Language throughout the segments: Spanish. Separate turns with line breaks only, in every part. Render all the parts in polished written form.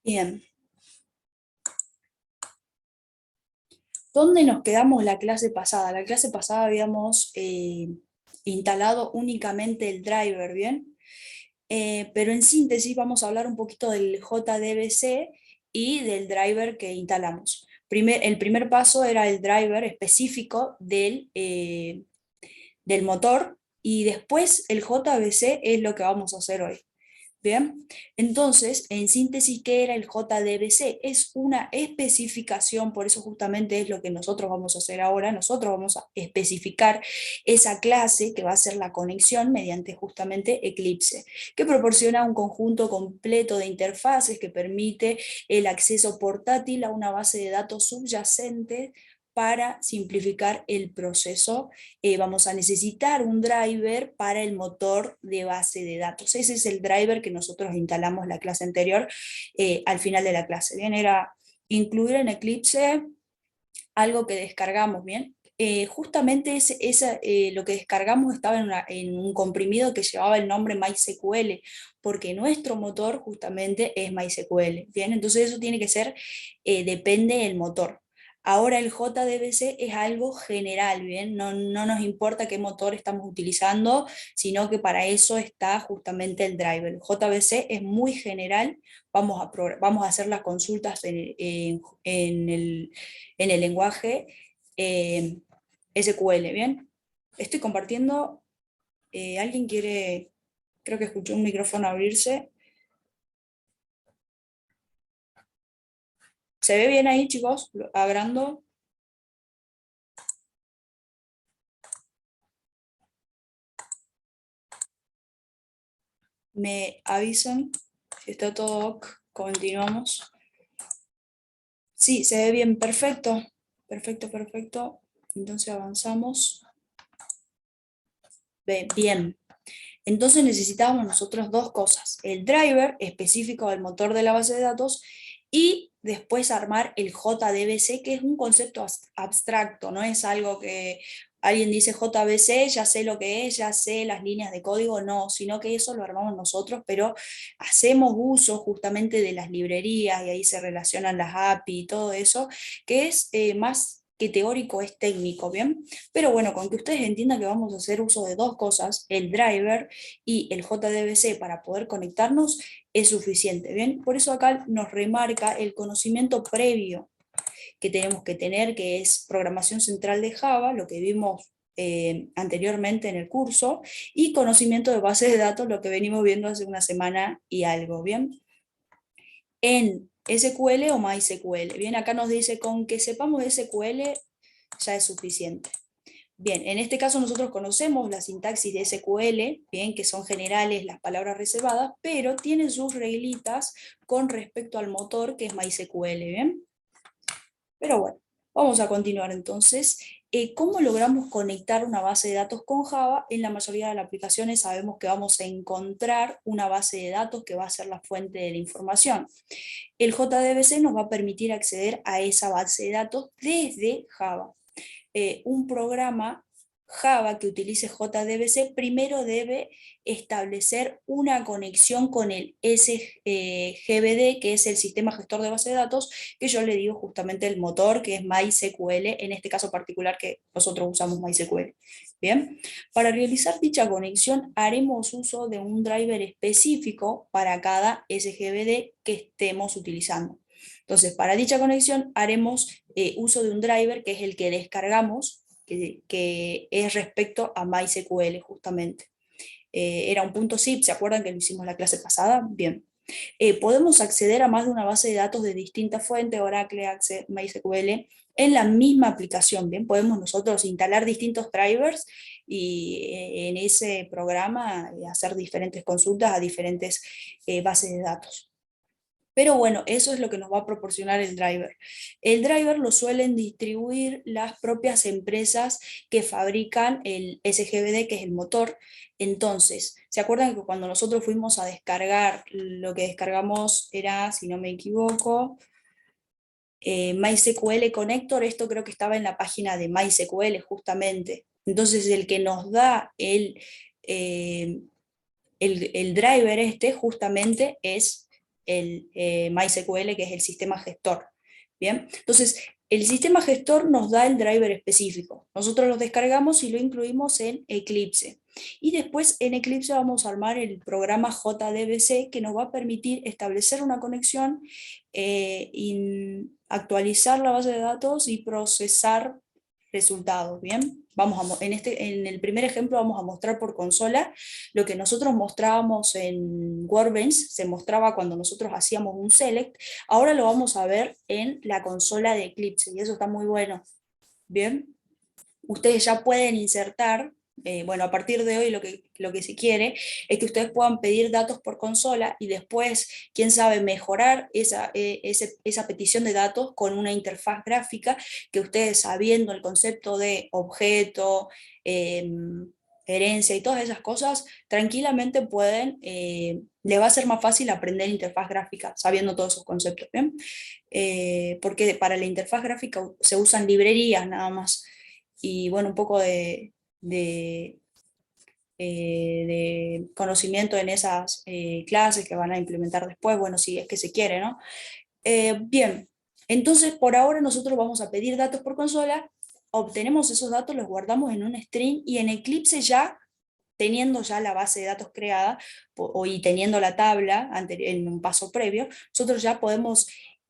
Bien, ¿dónde nos quedamos la clase pasada? La clase pasada habíamos instalado únicamente el driver, ¿bien? Pero en síntesis vamos a hablar un poquito del JDBC y del driver que instalamos. El primer paso era el driver específico del motor y después el JBC es lo que vamos a hacer hoy. Bien, entonces, en síntesis, ¿qué era el JDBC? Es una especificación, por eso justamente es lo que nosotros vamos a hacer ahora. Nosotros vamos a especificar esa clase que va a ser la conexión mediante justamente Eclipse, que proporciona un conjunto completo de interfaces que permite el acceso portátil a una base de datos subyacente para simplificar el proceso. Vamos a necesitar un driver para el motor de base de datos. Ese es el driver que nosotros instalamos la clase anterior al final de la clase. Bien, era incluir en Eclipse algo que descargamos, bien. Justamente lo que descargamos estaba en un comprimido que llevaba el nombre MySQL, porque nuestro motor justamente es MySQL, bien, entonces eso tiene que ser, depende del motor. Ahora el JDBC es algo general, bien, no nos importa qué motor estamos utilizando, sino que para eso está justamente el driver. El JDBC es muy general, vamos a hacer las consultas en el lenguaje eh, SQL, ¿bien? Estoy compartiendo, alguien quiere, creo que escuché un micrófono abrirse. ¿Se ve bien ahí, chicos? Agrando. Me avisan si está todo ok. Continuamos. Sí, se ve bien, perfecto. Perfecto, perfecto. Entonces avanzamos. Bien. Entonces necesitábamos nosotros dos cosas, el driver específico del motor de la base de datos y después armar el JDBC, que es un concepto abstracto, no es algo que alguien dice JBC, ya sé lo que es, ya sé las líneas de código, no, sino que eso lo armamos nosotros, pero hacemos uso justamente de las librerías y ahí se relacionan las API y todo eso, que es más que teórico, es técnico, ¿bien? Pero bueno, con que ustedes entiendan que vamos a hacer uso de dos cosas, el driver y el JDBC para poder conectarnos, es suficiente, ¿bien? Por eso acá nos remarca el conocimiento previo que tenemos que tener, que es programación central de Java, lo que vimos anteriormente en el curso, y conocimiento de bases de datos, lo que venimos viendo hace una semana y algo, ¿bien? En SQL o MySQL, ¿bien? Acá nos dice con que sepamos SQL ya es suficiente. Bien, en este caso nosotros conocemos la sintaxis de SQL, bien, que son generales las palabras reservadas, pero tienen sus reglitas con respecto al motor que es MySQL, bien. Pero bueno, vamos a continuar entonces. ¿Cómo logramos conectar una base de datos con Java? En la mayoría de las aplicaciones sabemos que vamos a encontrar una base de datos que va a ser la fuente de la información. El JDBC nos va a permitir acceder a esa base de datos desde Java. Un programa Java que utilice JDBC primero debe establecer una conexión con el SGBD, que es el sistema gestor de base de datos, que yo le digo justamente el motor, que es MySQL, en este caso particular que nosotros usamos MySQL. Bien, para realizar dicha conexión haremos uso de un driver específico para cada SGBD que estemos utilizando. Entonces, para dicha conexión haremos uso de un driver que es el que descargamos, que es respecto a MySQL justamente. Era un punto zip, ¿se acuerdan que lo hicimos la clase pasada? Bien. Podemos acceder a más de una base de datos de distintas fuentes, Oracle, Access, MySQL, en la misma aplicación. Bien, podemos nosotros instalar distintos drivers y en ese programa hacer diferentes consultas a diferentes bases de datos. Pero bueno, eso es lo que nos va a proporcionar el driver. El driver lo suelen distribuir las propias empresas que fabrican el SGBD, que es el motor. Entonces, ¿se acuerdan que cuando nosotros fuimos a descargar, lo que descargamos era, si no me equivoco, MySQL Connector? Esto creo que estaba en la página de MySQL justamente. Entonces, el que nos da eh, el driver este justamente es el MySQL, que es el sistema gestor. Bien, entonces el sistema gestor nos da el driver específico. Nosotros lo descargamos y lo incluimos en Eclipse. Y después en Eclipse vamos a armar el programa JDBC que nos va a permitir establecer una conexión, actualizar la base de datos y procesar resultados. Bien, en el primer ejemplo vamos a mostrar por consola lo que nosotros mostrábamos en Workbench, se mostraba cuando nosotros hacíamos un select. Ahora lo vamos a ver en la consola de Eclipse y eso está muy bueno. Bien, ustedes ya pueden insertar, bueno, a partir de hoy lo que se quiere es que ustedes puedan pedir datos por consola y después, quién sabe, mejorar esa petición de datos con una interfaz gráfica que ustedes, sabiendo el concepto de objeto, herencia y todas esas cosas, tranquilamente pueden, les va a ser más fácil aprender interfaz gráfica sabiendo todos esos conceptos, ¿bien? Porque para la interfaz gráfica se usan librerías nada más y bueno, un poco de conocimiento en esas clases que van a implementar después, bueno, si es que se quiere, ¿no? Bien, entonces por ahora nosotros vamos a pedir datos por consola, obtenemos esos datos, los guardamos en un string y en Eclipse ya, teniendo ya la base de datos creada y teniendo la tabla en un paso previo, nosotros ya podemos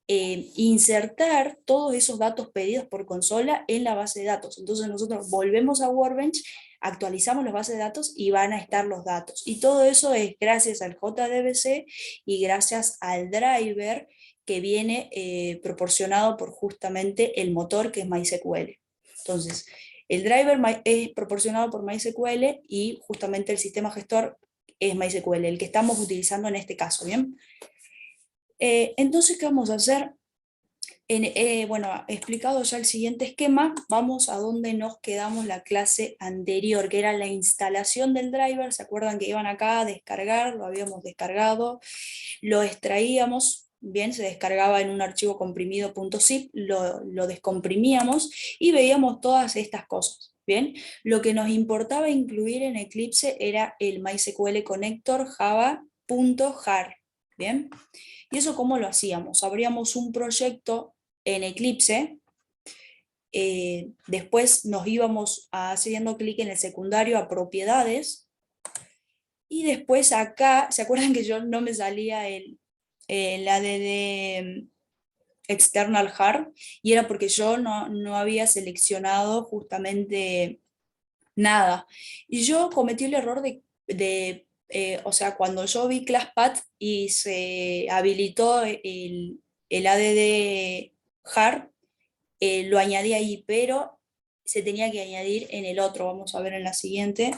insertar todos esos datos pedidos por consola en la base de datos. Entonces nosotros volvemos a Workbench, actualizamos la base de datos y van a estar los datos. Y todo eso es gracias al JDBC y gracias al driver que viene proporcionado por justamente el motor que es MySQL. Entonces, el driver es proporcionado por MySQL y justamente el sistema gestor es MySQL, el que estamos utilizando en este caso, ¿bien? Entonces, ¿qué vamos a hacer? Bueno, explicado ya el siguiente esquema, vamos a donde nos quedamos la clase anterior, que era la instalación del driver. ¿Se acuerdan que iban acá a descargar? Lo habíamos descargado, lo extraíamos, bien, se descargaba en un archivo comprimido .zip, lo descomprimíamos y veíamos todas estas cosas. Bien, lo que nos importaba incluir en Eclipse era el MySQL Connector java.jar. Bien, ¿y eso cómo lo hacíamos? Abríamos un proyecto en Eclipse, después nos íbamos haciendo clic en el secundario a propiedades, y después acá, ¿se acuerdan que yo no me salía el add external hard? Y era porque yo no había seleccionado justamente nada. Y yo cometí el error o sea, cuando yo vi ClassPath y se habilitó el add hard, lo añadí ahí, pero se tenía que añadir en el otro. Vamos a ver en la siguiente.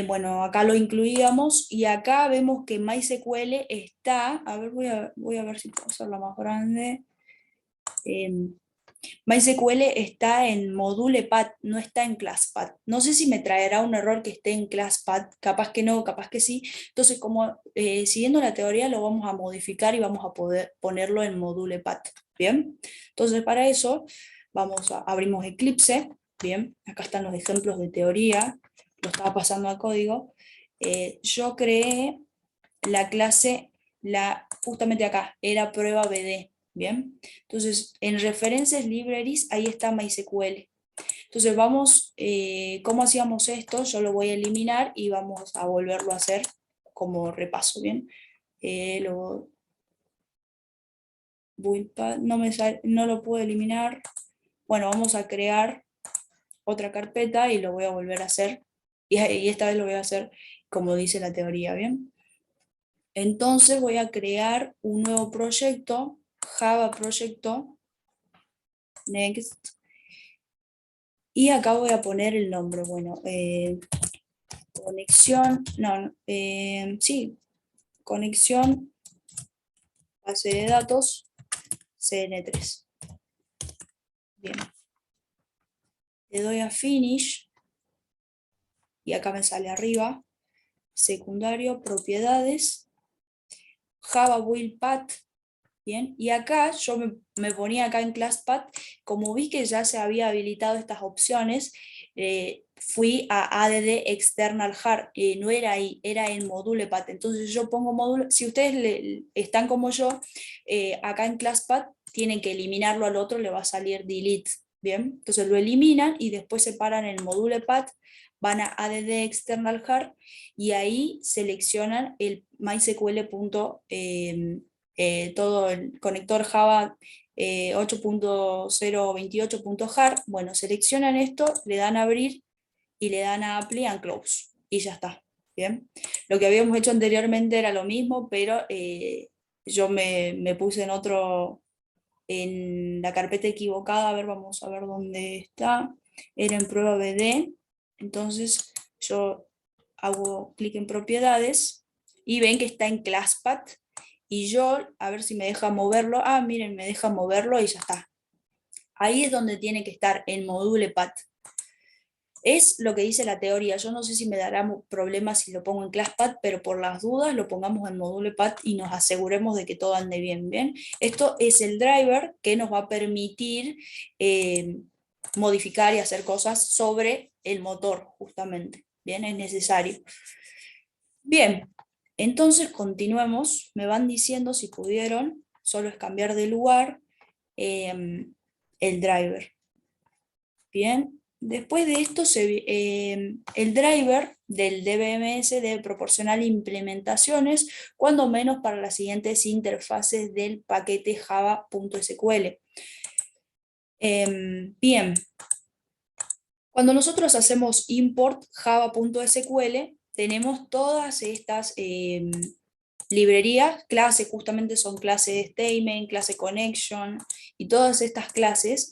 Bueno, acá lo incluíamos y acá vemos que MySQL está, a ver, voy a ver si puedo hacerla más grande. MySQL está en modulepath, no está en ClassPath. No sé si me traerá un error que esté en ClassPath, capaz que no, capaz que sí. Entonces, como siguiendo la teoría, lo vamos a modificar y vamos a poder ponerlo en modulepath. Bien, entonces para eso abrimos Eclipse. Bien, acá están los ejemplos de teoría, lo estaba pasando al código. Yo creé la clase, justamente acá, era prueba BD. Bien, entonces en referencias libraries ahí está MySQL. Entonces vamos, ¿cómo hacíamos esto? Yo lo voy a eliminar y vamos a volverlo a hacer como repaso, ¿bien? No lo puedo eliminar. Bueno, vamos a crear otra carpeta y lo voy a volver a hacer. Y esta vez lo voy a hacer como dice la teoría, ¿bien? Entonces voy a crear un nuevo proyecto, Java proyecto, next, y acá voy a poner el nombre, bueno, conexión, no, sí, conexión base de datos CN3. Bien, le doy a finish y acá me sale arriba, secundario, propiedades, Java build path. Bien, y acá yo me ponía acá en ClassPath, como vi que ya se había habilitado estas opciones, fui a add external hard, no era ahí, era en modulepath. Entonces yo pongo módulo, si ustedes están como yo, acá en ClassPath tienen que eliminarlo al otro, le va a salir delete, ¿bien? Entonces lo eliminan y después separan el modulepath, van a add external hard y ahí seleccionan el MySQL. Todo el conector Java 8.028.hard, bueno, seleccionan esto, le dan a abrir y le dan a Apply and Close y ya está. Bien. Lo que habíamos hecho anteriormente era lo mismo, pero yo me puse en la carpeta equivocada. A ver, vamos a ver dónde está. Era en prueba BD. Entonces yo hago clic en propiedades y ven que está en ClassPath. Y yo, a ver si me deja moverlo. Ah, miren, me deja moverlo y ya está. Ahí es donde tiene que estar el modulepath. Es lo que dice la teoría. Yo no sé si me dará problemas si lo pongo en ClassPath, pero por las dudas lo pongamos en modulepath y nos aseguremos de que todo ande bien, ¿bien? Esto es el driver que nos va a permitir modificar y hacer cosas sobre el motor, justamente. Bien, es necesario. Bien, entonces continuemos. Me van diciendo si pudieron, solo es cambiar de lugar el driver. Bien. Después de esto, el driver del DBMS debe proporcionar implementaciones, cuando menos para las siguientes interfaces del paquete java.sql. Bien, cuando nosotros hacemos import java.sql, tenemos todas estas librerías, clases, justamente son clase de statement, clase connection, y todas estas clases.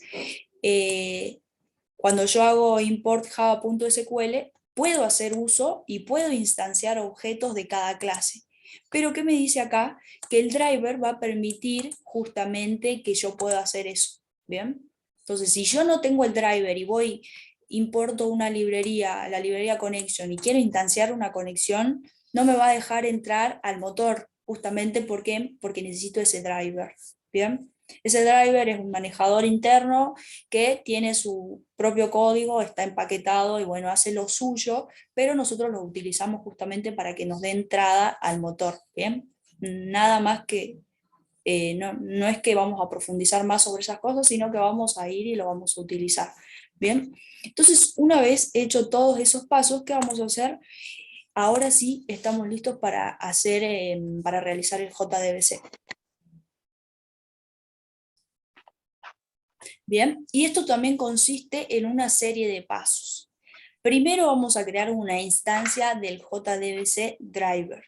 Cuando yo hago import java.sql, puedo hacer uso y puedo instanciar objetos de cada clase. Pero ¿qué me dice acá? Que el driver va a permitir justamente que yo pueda hacer eso. ¿Bien? Entonces, si yo no tengo el driver y importo una librería, la librería connection, y quiero instanciar una conexión, no me va a dejar entrar al motor, justamente porque necesito ese driver. ¿Bien? Ese driver es un manejador interno que tiene su propio código, está empaquetado y bueno, hace lo suyo, pero nosotros lo utilizamos justamente para que nos dé entrada al motor, ¿bien? Nada más que, no es que vamos a profundizar más sobre esas cosas, sino que vamos a ir y lo vamos a utilizar, ¿bien? Entonces, una vez hecho todos esos pasos, ¿qué vamos a hacer? Ahora sí estamos listos para para realizar el JDBC. Bien, y esto también consiste en una serie de pasos. Primero vamos a crear una instancia del JDBC driver.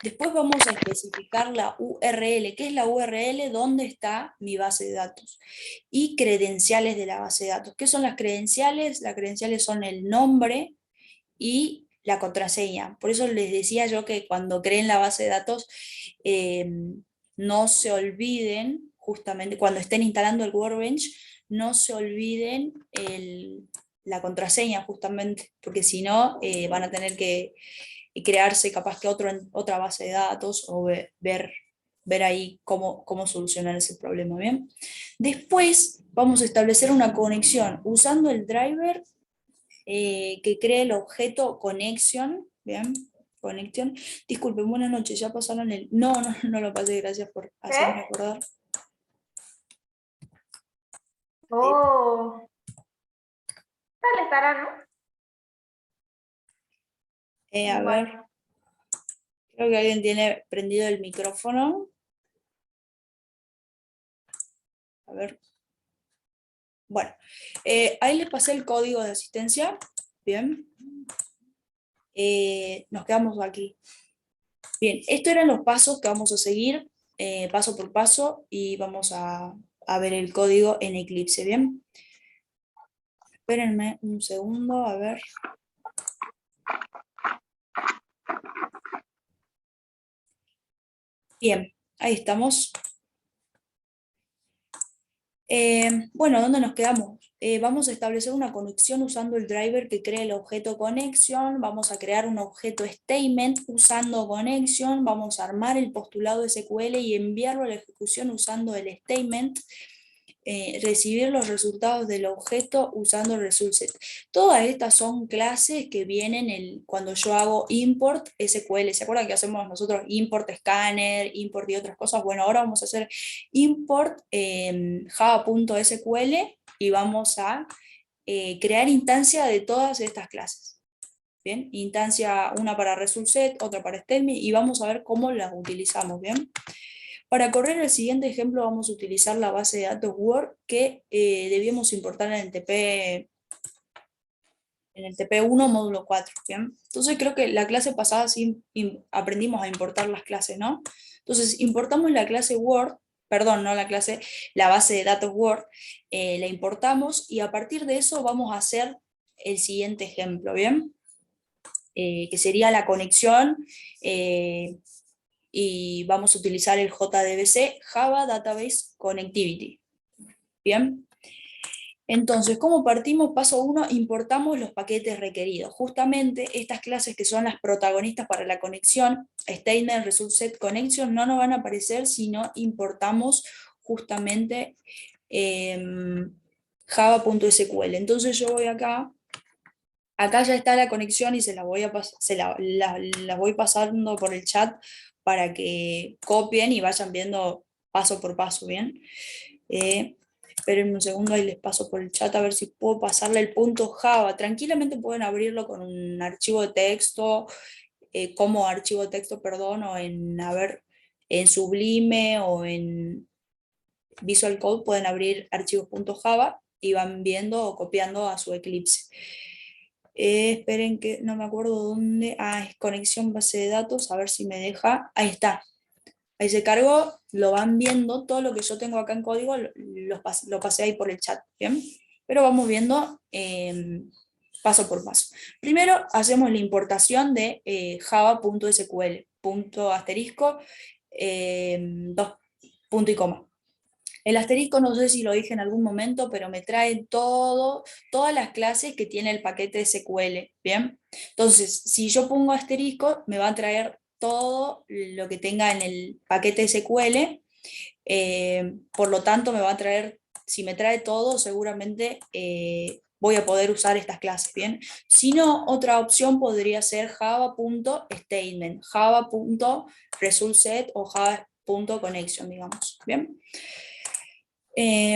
Después vamos a especificar la URL. ¿Qué es la URL? ¿Dónde está mi base de datos? Y credenciales de la base de datos. ¿Qué son las credenciales? Las credenciales son el nombre y la contraseña. Por eso les decía yo que cuando creen la base de datos, no se olviden, justamente cuando estén instalando el Workbench, no se olviden la contraseña, justamente, porque si no, van a tener que crearse capaz que otra base de datos o ver ahí cómo solucionar ese problema. ¿Bien? Después vamos a establecer una conexión usando el driver que cree el objeto connection. ¿Bien? Connection. Disculpen, buenas noches, ya pasaron el... No, no lo pasé, gracias por hacerme acordar.
Oh, tal estará, ¿no?
A ver, creo que alguien tiene prendido el micrófono. A ver. Bueno, ahí les pasé el código de asistencia. Bien. Nos quedamos aquí. Bien, estos eran los pasos que vamos a seguir, paso por paso, y vamos a ver el código en Eclipse. Bien. Espérenme un segundo, a ver. Bien, ahí estamos. Bueno, ¿dónde nos quedamos? Vamos a establecer una conexión usando el driver que cree el objeto connection, vamos a crear un objeto statement usando connection, vamos a armar el postulado SQL y enviarlo a la ejecución usando el statement. recibir los resultados del objeto usando el result set. Todas estas son clases que vienen cuando yo hago import SQL. ¿Se acuerdan que hacemos nosotros import scanner, import y otras cosas? Bueno, ahora vamos a hacer import java.sql y vamos a crear instancia de todas estas clases. Bien, instancia una para result set, otra para statement, y vamos a ver cómo las utilizamos. Bien. Para correr el siguiente ejemplo vamos a utilizar la base de datos Word que debíamos importar en el TP1 módulo 4, ¿bien? Entonces creo que la clase pasada sí aprendimos a importar las clases, ¿no? Entonces importamos la clase Word, perdón, no la clase, la base de datos Word, la importamos y a partir de eso vamos a hacer el siguiente ejemplo, ¿bien? Que sería la conexión y vamos a utilizar el JDBC, Java Database Connectivity. Bien. Entonces, ¿cómo partimos? Paso 1, importamos los paquetes requeridos. Justamente estas clases que son las protagonistas para la conexión, Statement, Result Set, Connection, no nos van a aparecer si no importamos justamente java.sql. Entonces yo voy acá ya está la conexión y se la voy, la voy pasando por el chat para que copien y vayan viendo paso por paso, ¿bien? Esperen un segundo, ahí les paso por el chat a ver si puedo pasarle el punto Java. Tranquilamente pueden abrirlo con un archivo de texto, como archivo de texto, perdón, o en Sublime o en Visual Code pueden abrir archivos.java y van viendo o copiando a su Eclipse. Esperen que no me acuerdo dónde. Es conexión base de datos, a ver si me deja. Ahí está. Ahí se cargó, lo van viendo, todo lo que yo tengo acá en código lo pasé ahí por el chat, ¿bien? Pero vamos viendo paso por paso. Primero hacemos la importación de java.sql, punto asterisco, dos punto y coma. El asterisco no sé si lo dije en algún momento, pero me trae todas las clases que tiene el paquete SQL, ¿bien? Entonces, si yo pongo asterisco, me va a traer todo lo que tenga en el paquete SQL, por lo tanto me va a traer, si me trae todo, seguramente voy a poder usar estas clases, ¿bien? Si no, otra opción podría ser java.statement, java.resultSet o java.connection, digamos, ¿bien?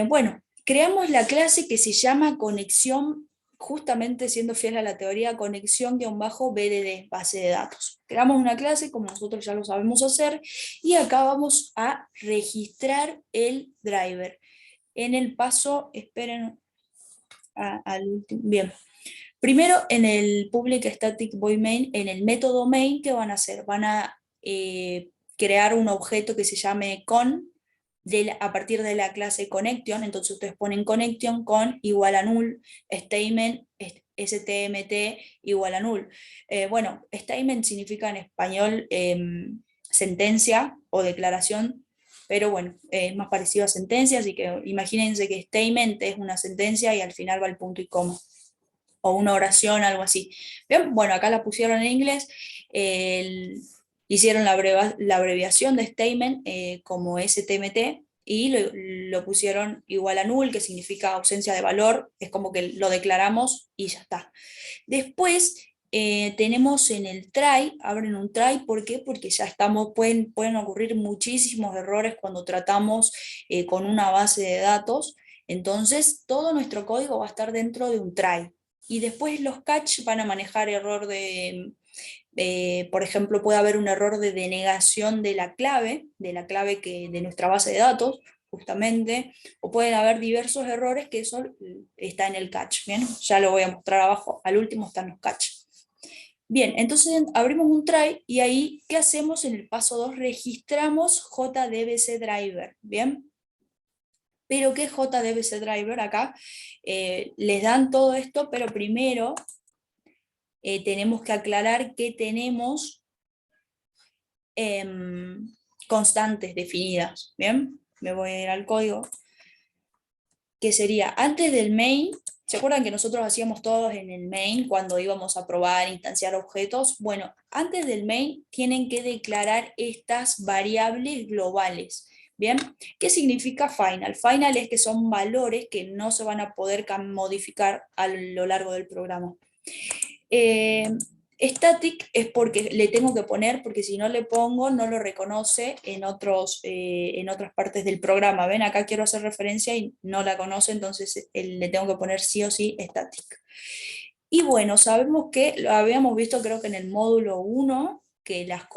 Bueno, creamos la clase que se llama conexión, justamente siendo fiel a la teoría, conexión-BDD, base de datos. Creamos una clase, como nosotros ya lo sabemos hacer, y acá vamos a registrar el driver. En el paso, esperen al último, bien. Primero, en el public static void main, en el método main, ¿qué van a hacer? Van a crear un objeto que se llame con, a partir de la clase connection, entonces ustedes ponen connection con igual a null, statement, stmt igual a null. Bueno, statement significa en español sentencia o declaración, pero bueno, es más parecido a sentencia, así que imagínense que statement es una sentencia y al final va el punto y coma, o una oración, algo así. Bien, bueno, acá la pusieron en inglés, hicieron la abreviación de statement como STMT y lo pusieron igual a null, que significa ausencia de valor, es como que lo declaramos y ya está. Después tenemos en el try, abren un try, ¿por qué? Porque ya pueden ocurrir muchísimos errores cuando tratamos con una base de datos, entonces todo nuestro código va a estar dentro de un try. Y después los catch van a manejar error por ejemplo, puede haber un error de denegación de la clave de nuestra base de datos, justamente, o pueden haber diversos errores que eso está en el catch, ¿bien? Ya lo voy a mostrar abajo, al último están los catch. Bien, entonces abrimos un try y ahí, ¿qué hacemos? En el paso 2 registramos JDBC driver, ¿bien? Pero ¿qué es JDBC driver? Acá les dan todo esto, pero primero tenemos que aclarar que tenemos constantes definidas, ¿bien? Me voy a ir al código, que sería antes del main. ¿Se acuerdan que nosotros hacíamos todos en el main cuando íbamos a probar, instanciar objetos? Bueno, antes del main tienen que declarar estas variables globales. ¿Bien? ¿Qué significa final? Final es que son valores que no se van a poder modificar a lo largo del programa. Static es porque le tengo que poner, porque si no le pongo no lo reconoce en otras partes del programa. Ven, acá quiero hacer referencia y no la conoce, entonces le tengo que poner sí o sí static. Y bueno, sabemos que lo habíamos visto creo que en el módulo 1, que las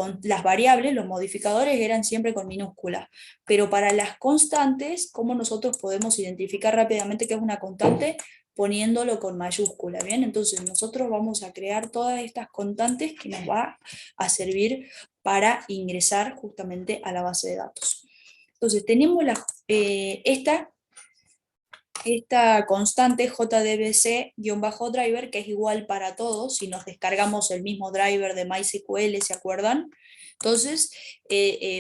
variables, los modificadores eran siempre con minúsculas, pero para las constantes, ¿cómo nosotros podemos identificar rápidamente qué es una constante? Poniéndolo con mayúscula, ¿bien? Entonces nosotros vamos a crear todas estas constantes que nos va a servir para ingresar justamente a la base de datos. Entonces tenemos esta constante JDBC-driver, que es igual para todos, si nos descargamos el mismo driver de MySQL, ¿se acuerdan? Entonces,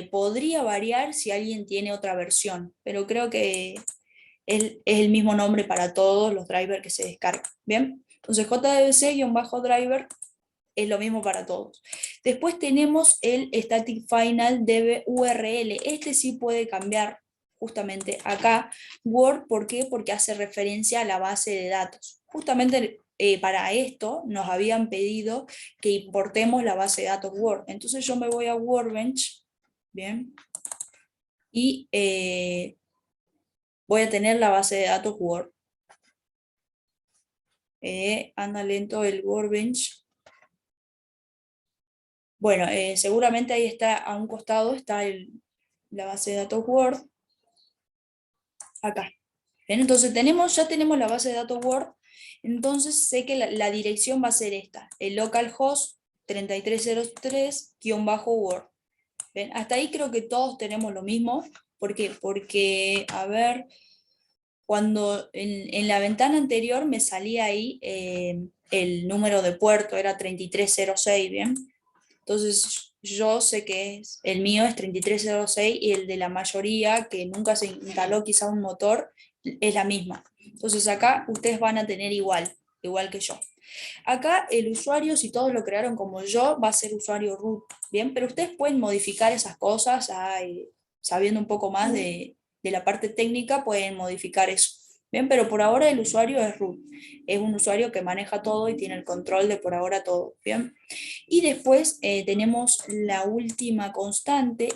podría variar si alguien tiene otra versión, pero creo que es el mismo nombre para todos los drivers que se descargan, ¿bien? Entonces, JDBC-driver es lo mismo para todos. Después tenemos el static final DB-URL. Este sí puede cambiar justamente acá. Word, ¿por qué? Porque hace referencia a la base de datos. Justamente para esto nos habían pedido que importemos la base de datos Word. Entonces yo me voy a Workbench, ¿bien? Y voy a tener la base de datos Word. Anda lento el Workbench. Bueno, seguramente ahí está, a un costado está la base de datos Word, acá. ¿Ven? Entonces ya tenemos la base de datos Word, entonces sé que la dirección va a ser esta, el localhost 3303-Word. ¿Ven? Hasta ahí creo que todos tenemos lo mismo. ¿Por qué? Porque, a ver, cuando en la ventana anterior me salía ahí el número de puerto, era 3306, ¿bien? Entonces yo sé que el mío es 3306 y el de la mayoría que nunca se instaló quizá un motor es la misma. Entonces acá ustedes van a tener igual que yo. Acá el usuario, si todos lo crearon como yo, va a ser usuario root, ¿bien? Pero ustedes pueden modificar esas cosas, sabiendo un poco más de la parte técnica, pueden modificar eso. Bien, pero por ahora el usuario es root, es un usuario que maneja todo y tiene el control de por ahora todo, ¿bien? Y después tenemos la última constante,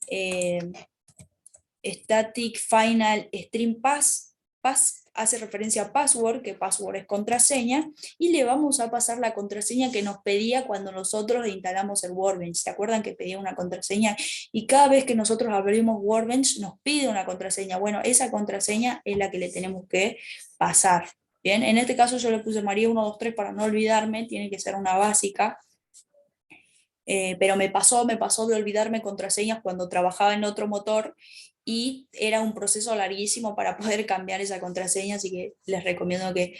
eh, static final string pass. Pass hace referencia a password, que password es contraseña, y le vamos a pasar la contraseña que nos pedía cuando nosotros instalamos el Workbench. ¿Se acuerdan que pedía una contraseña? Y cada vez que nosotros abrimos Workbench nos pide una contraseña. Bueno, esa contraseña es la que le tenemos que pasar. Bien, en este caso yo le puse María 123 para no olvidarme, tiene que ser una básica. Pero me pasó de olvidarme contraseñas cuando trabajaba en otro motor y era un proceso larguísimo para poder cambiar esa contraseña, así que les recomiendo que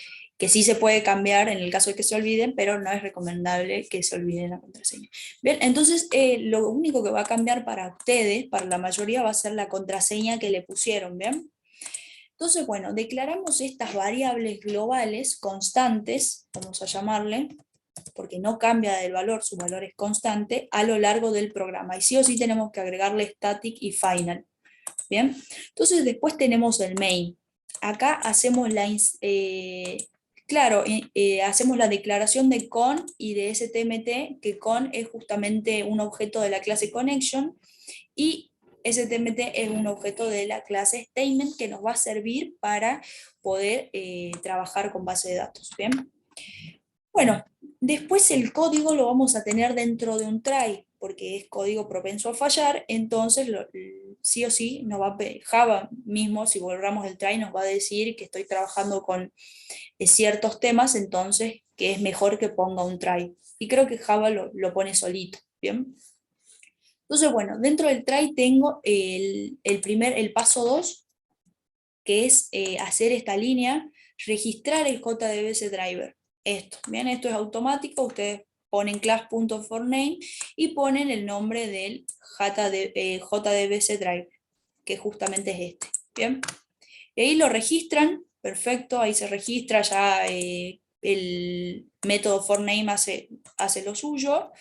sí se puede cambiar en el caso de que se olviden, pero no es recomendable que se olviden la contraseña. Bien, entonces lo único que va a cambiar para ustedes, para la mayoría, va a ser la contraseña que le pusieron, ¿bien? Entonces, bueno, declaramos estas variables globales constantes, vamos a llamarle, porque no cambia del valor, su valor es constante, a lo largo del programa. Y sí o sí tenemos que agregarle static y final. Bien, entonces después tenemos el main. Acá hacemos hacemos la declaración de con y de STMT, que con es justamente un objeto de la clase connection y STMT es un objeto de la clase statement que nos va a servir para poder trabajar con base de datos. Bien. Bueno, después el código lo vamos a tener dentro de un try, porque es código propenso a fallar, entonces sí o sí Java mismo, si borramos el try, nos va a decir que estoy trabajando con ciertos temas, entonces que es mejor que ponga un try. Y creo que Java lo pone solito, ¿bien? Entonces, bueno, dentro del try tengo el paso 2, que es hacer esta línea, registrar el JDBC driver. Bien, esto es automático, ustedes ponen class.forName y ponen el nombre del JDBC driver, que justamente es este. Bien, y ahí lo registran, perfecto, ahí se registra ya el método forName hace lo suyo.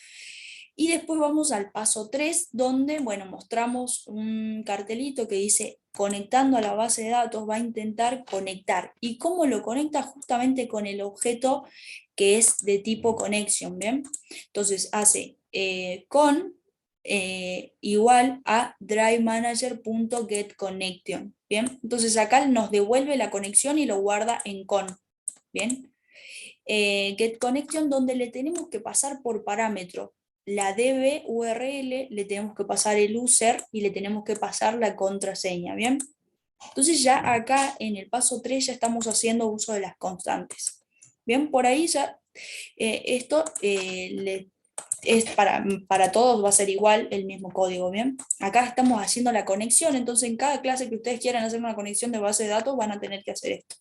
Y después vamos al paso 3, donde, bueno, mostramos un cartelito que dice conectando a la base de datos, va a intentar conectar. ¿Y cómo lo conecta? Justamente con el objeto que es de tipo connection, ¿bien? Entonces hace con igual a drivemanager.getConnection, ¿bien? Entonces acá nos devuelve la conexión y lo guarda en con, ¿bien? GetConnection donde le tenemos que pasar por parámetro la DB URL, le tenemos que pasar el user y le tenemos que pasar la contraseña, ¿bien? Entonces ya acá en el paso 3 ya estamos haciendo uso de las constantes. Bien, por ahí ya esto es para todos va a ser igual el mismo código, ¿bien? Acá estamos haciendo la conexión, entonces en cada clase que ustedes quieran hacer una conexión de base de datos van a tener que hacer esto.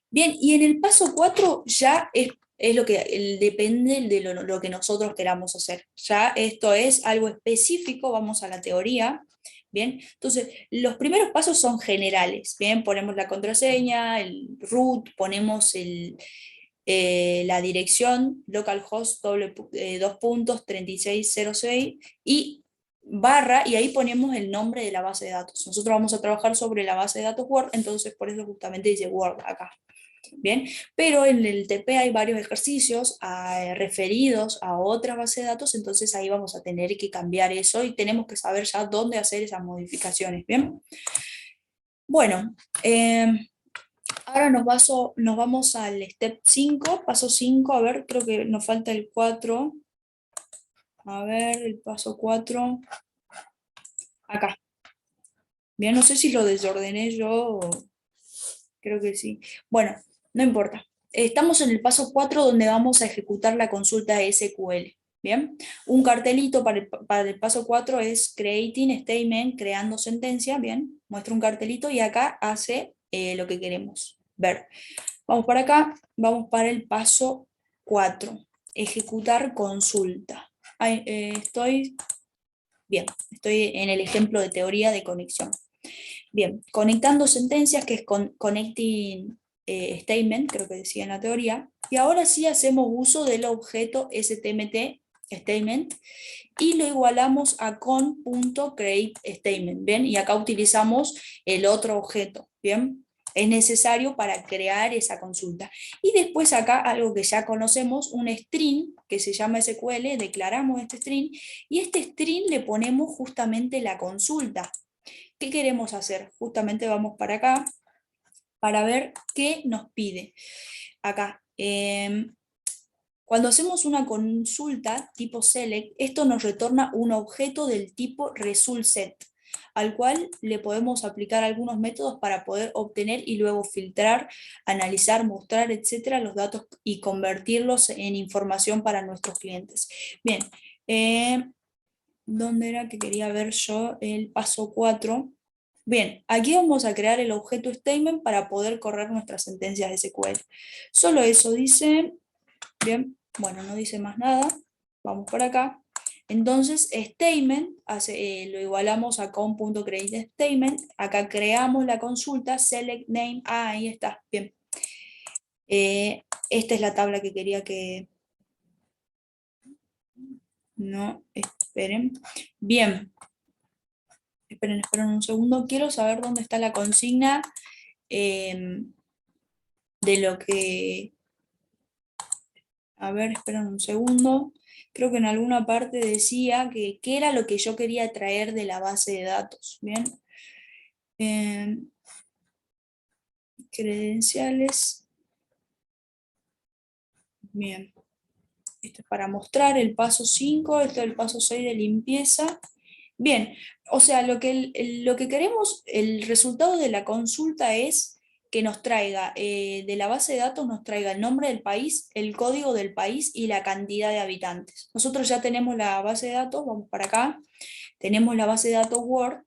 Bien, y en el paso 4 ya es lo que depende de lo que nosotros queramos hacer. Ya esto es algo específico, vamos a la teoría. Bien, entonces los primeros pasos son generales. Bien, ponemos la contraseña, el root, ponemos la dirección, localhost dos puntos 3606 y barra, y ahí ponemos el nombre de la base de datos. Nosotros vamos a trabajar sobre la base de datos Word, entonces por eso justamente dice Word acá. Bien, pero en el TP hay varios ejercicios referidos a otra base de datos, entonces ahí vamos a tener que cambiar eso y tenemos que saber ya dónde hacer esas modificaciones. Bien, bueno, ahora nos vamos al step 5 paso 5 a ver, creo que nos falta el 4 a ver, el paso 4 acá. Bien, no sé si lo desordené yo, creo que sí. Bueno, no importa. Estamos en el paso 4 donde vamos a ejecutar la consulta SQL. Bien, un cartelito para el paso 4 es creating statement, creando sentencia. Bien, muestra un cartelito y acá hace lo que queremos ver. Vamos para acá, vamos para el paso 4, ejecutar consulta. Estoy bien, estoy en el ejemplo de teoría de conexión. Bien, conectando sentencias, que es connecting statement, creo que decía en la teoría, y ahora sí hacemos uso del objeto STMT statement y lo igualamos a con.createStatement, ¿bien? Y acá utilizamos el otro objeto, ¿bien? Es necesario para crear esa consulta. Y después acá algo que ya conocemos, un string que se llama SQL, declaramos este string y este string le ponemos justamente la consulta. ¿Qué queremos hacer? Justamente vamos para acá para ver qué nos pide. Acá, cuando hacemos una consulta tipo select, esto nos retorna un objeto del tipo resultSet, al cual le podemos aplicar algunos métodos para poder obtener y luego filtrar, analizar, mostrar, etcétera, los datos y convertirlos en información para nuestros clientes. Bien, ¿dónde era que quería ver yo el paso 4? Bien, aquí vamos a crear el objeto statement para poder correr nuestras sentencias de SQL. Solo eso dice, bien, bueno, no dice más nada. Vamos por acá. Entonces, statement, lo igualamos a con.createStatement. Acá creamos la consulta, select name, ahí está, bien. Esta es la tabla que quería que... No, esperen. Bien, esperen un segundo. Quiero saber dónde está la consigna de lo que... A ver, esperen un segundo. Creo que en alguna parte decía que qué era lo que yo quería traer de la base de datos. Bien. Credenciales. Bien. Esto es para mostrar el paso 5, esto es el paso 6 de limpieza. Bien, o sea, lo que queremos, el resultado de la consulta es que nos traiga, de la base de datos, nos traiga el nombre del país, el código del país y la cantidad de habitantes. Nosotros ya tenemos la base de datos, vamos para acá, tenemos la base de datos Word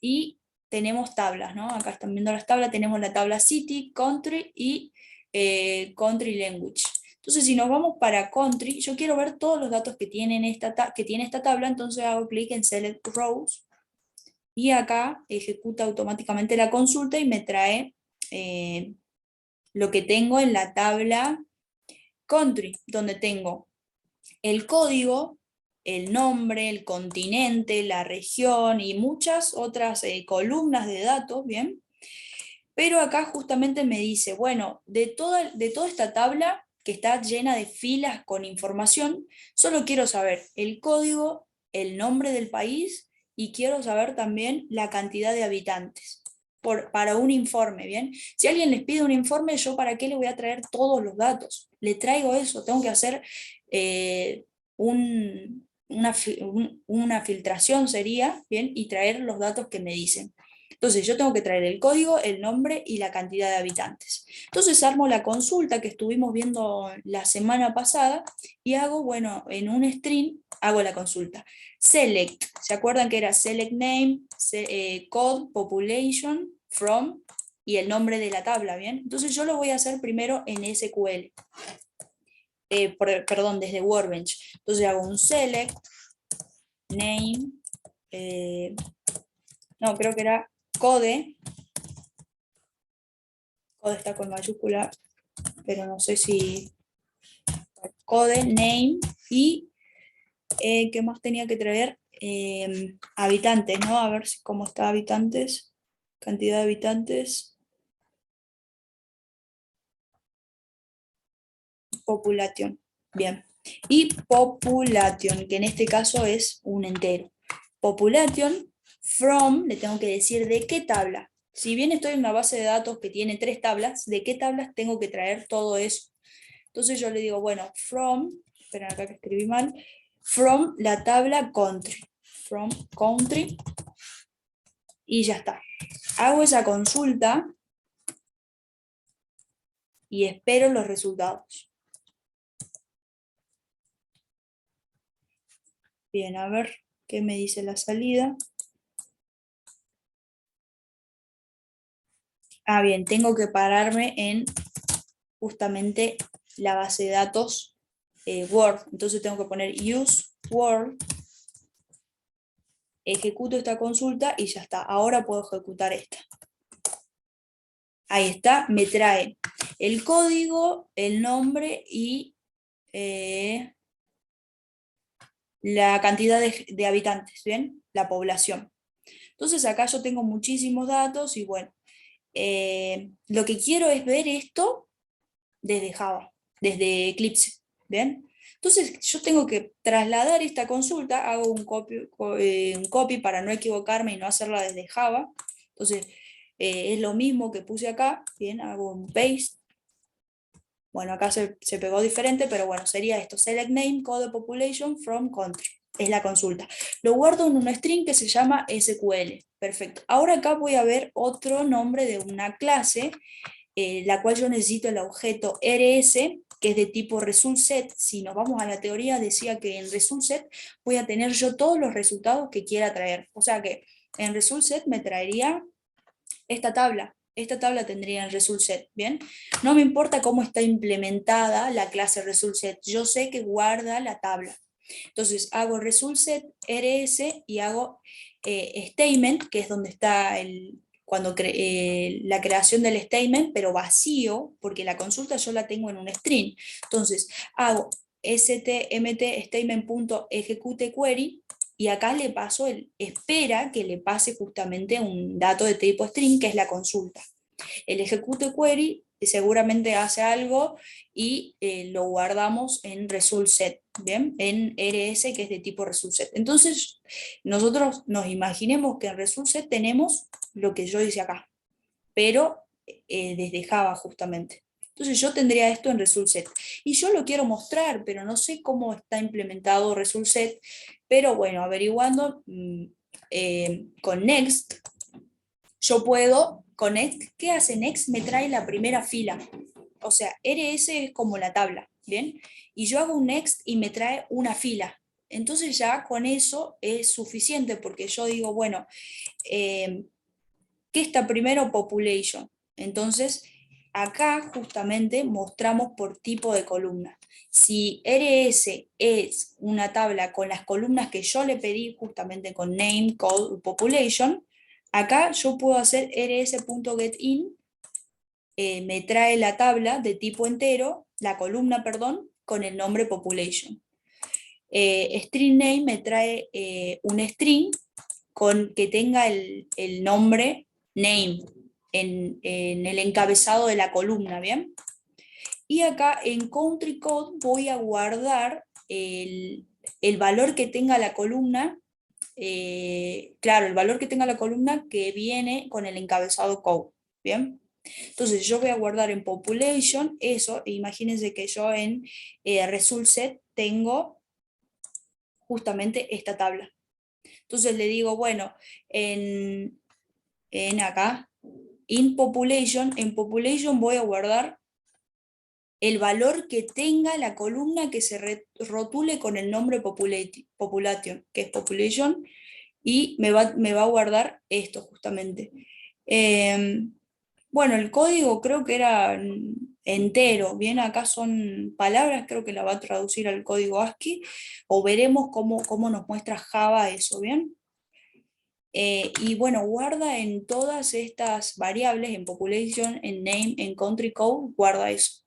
y tenemos tablas, ¿no? Acá están viendo las tablas, tenemos la tabla City, Country y Country Language. Entonces, si nos vamos para Country, yo quiero ver todos los datos que tiene esta tabla, entonces hago clic en Select Rows y acá ejecuta automáticamente la consulta y me trae lo que tengo en la tabla Country, donde tengo el código, el nombre, el continente, la región y muchas otras columnas de datos, ¿bien? Pero acá justamente me dice, bueno, de toda esta tabla que está llena de filas con información, solo quiero saber el código, el nombre del país y quiero saber también la cantidad de habitantes para un informe, ¿bien? Si alguien les pide un informe, ¿yo para qué le voy a traer todos los datos? Le traigo eso, tengo que hacer una filtración sería, ¿bien? Y traer los datos que me dicen. Entonces yo tengo que traer el código, el nombre y la cantidad de habitantes. Entonces armo la consulta que estuvimos viendo la semana pasada y hago, bueno, en un string hago la consulta. Select, ¿se acuerdan que era select name, code, population, from y el nombre de la tabla, ¿bien? Entonces yo lo voy a hacer primero en SQL. Perdón, desde Workbench. Entonces hago un select name, no, creo que era code está con mayúscula, pero no sé si code, name y ¿qué más tenía que traer? Habitantes, ¿no? A ver cómo está habitantes, cantidad de habitantes, population, bien. Y population, que en este caso es un entero. Population, from, le tengo que decir de qué tabla. Si bien estoy en una base de datos que tiene 3 tablas, ¿de qué tablas tengo que traer todo eso? Entonces yo le digo, bueno, from, esperen acá que escribí mal, from la tabla country, from country, y ya está. Hago esa consulta y espero los resultados. Bien, a ver qué me dice la salida. Ah, bien, tengo que pararme en justamente la base de datos Word. Entonces tengo que poner use Word, ejecuto esta consulta y ya está. Ahora puedo ejecutar esta. Ahí está, me trae el código, el nombre y la cantidad de habitantes, ¿bien? La población. Entonces acá yo tengo muchísimos datos y bueno, lo que quiero es ver esto desde Java, desde Eclipse, ¿bien? Entonces yo tengo que trasladar esta consulta, hago un copy para no equivocarme y no hacerla desde Java. Entonces es lo mismo que puse acá, ¿bien? Hago un paste. Bueno, acá se pegó diferente, pero bueno, sería esto, select name, code population from country. Es la consulta. Lo guardo en un string que se llama SQL. Perfecto. Ahora acá voy a ver otro nombre de una clase, la cual yo necesito el objeto rs, que es de tipo resultSet. Si nos vamos a la teoría, decía que en resultSet voy a tener yo todos los resultados que quiera traer. O sea que en resultSet me traería esta tabla. Esta tabla tendría el result set, ¿bien? No me importa cómo está implementada la clase result set, yo sé que guarda la tabla. Entonces hago result set rs y hago statement, que es donde está la creación del statement, pero vacío, porque la consulta yo la tengo en un string. Entonces hago stmt statement.execute query y acá le paso espera que le pase justamente un dato de tipo string, que es la consulta. El execute query seguramente hace algo y lo guardamos en result set, ¿bien? En rs, que es de tipo result set. Entonces, nosotros nos imaginemos que en result set tenemos lo que yo hice acá, pero desde Java justamente. Entonces yo tendría esto en result set. Y yo lo quiero mostrar, pero no sé cómo está implementado result set. Pero bueno, averiguando con Next, yo puedo, con Next, ¿qué hace Next? Me trae la primera fila. O sea, RS es como la tabla, ¿bien? Y yo hago un Next y me trae una fila. Entonces ya con eso es suficiente porque yo digo, bueno, ¿qué está primero? Population. Entonces, acá justamente mostramos por tipo de columna. Si RS es una tabla con las columnas que yo le pedí justamente con name, code, population, acá yo puedo hacer rs.getIn, me trae la tabla de tipo entero, la columna, perdón, con el nombre population. String name me trae un string que tenga el nombre name en el encabezado de la columna, ¿bien? Y acá en country code voy a guardar el valor que tenga la columna, claro, el valor que tenga la columna que viene con el encabezado code, ¿bien? Entonces yo voy a guardar en population eso, e imagínense que yo en result set tengo justamente esta tabla. Entonces le digo, bueno, en acá, en population voy a guardar el valor que tenga la columna que se rotule con el nombre population, que es population, y me va a guardar esto justamente. Bueno, el código creo que era entero, bien, acá son palabras, creo que la va a traducir al código ASCII, o veremos cómo nos muestra Java eso, bien. Y bueno, guarda en todas estas variables, en population, en name, en country code, guarda eso.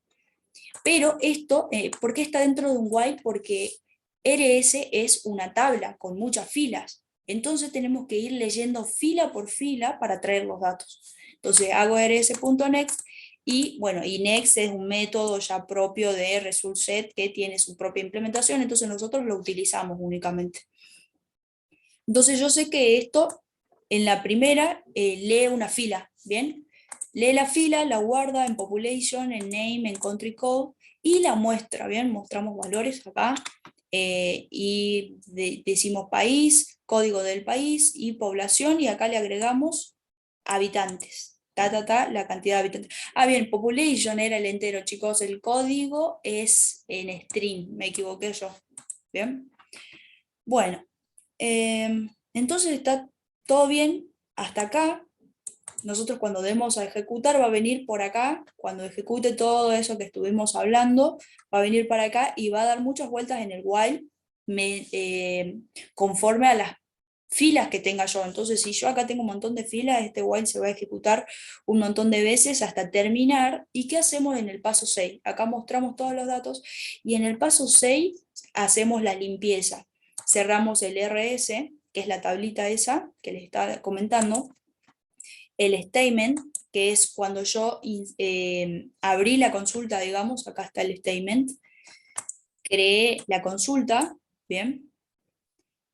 Pero esto, ¿por qué está dentro de un while? Porque RS es una tabla con muchas filas. Entonces tenemos que ir leyendo fila por fila para traer los datos. Entonces hago rs.next y bueno, y next es un método ya propio de result set que tiene su propia implementación, entonces nosotros lo utilizamos únicamente. Entonces yo sé que esto en la primera lee una fila, ¿bien? Lee la fila, la guarda en population, en name, en country code y la muestra, ¿bien? Mostramos valores acá y decimos país, código del país y población y acá le agregamos habitantes. La cantidad de habitantes. Ah, bien, population era el entero, chicos, el código es en string, me equivoqué yo. Bien. Bueno, entonces está todo bien hasta acá. Nosotros cuando demos a ejecutar va a venir por acá, cuando ejecute todo eso que estuvimos hablando, va a venir para acá y va a dar muchas vueltas en el while conforme a las filas que tenga yo. Entonces si yo acá tengo un montón de filas, este while se va a ejecutar un montón de veces hasta terminar. ¿Y qué hacemos en el paso 6? Acá mostramos todos los datos y en el paso 6 hacemos la limpieza. Cerramos el RS, que es la tablita esa que les estaba comentando, el statement, que es cuando yo abrí la consulta, digamos, acá está el statement, creé la consulta, ¿bien?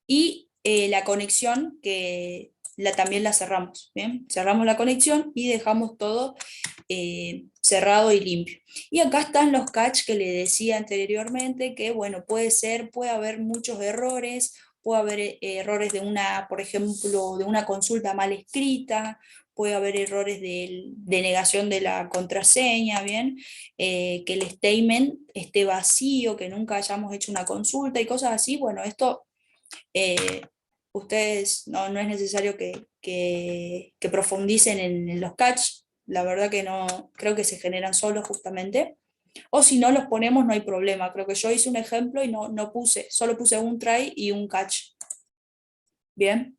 Y la conexión, que también la cerramos, ¿bien? Cerramos la conexión y dejamos todo cerrado y limpio. Y acá están los catch que le decía anteriormente, que bueno, puede haber muchos errores, puede haber errores de por ejemplo, de una consulta mal escrita, puede haber errores de negación de la contraseña, ¿bien? Que el statement esté vacío, que nunca hayamos hecho una consulta y cosas así. Bueno, esto eh, ustedes no es necesario que profundicen en los catch, la verdad que no, creo que se generan solos justamente, o si no los ponemos no hay problema, creo que yo hice un ejemplo y no puse, solo puse un try y un catch. Bien,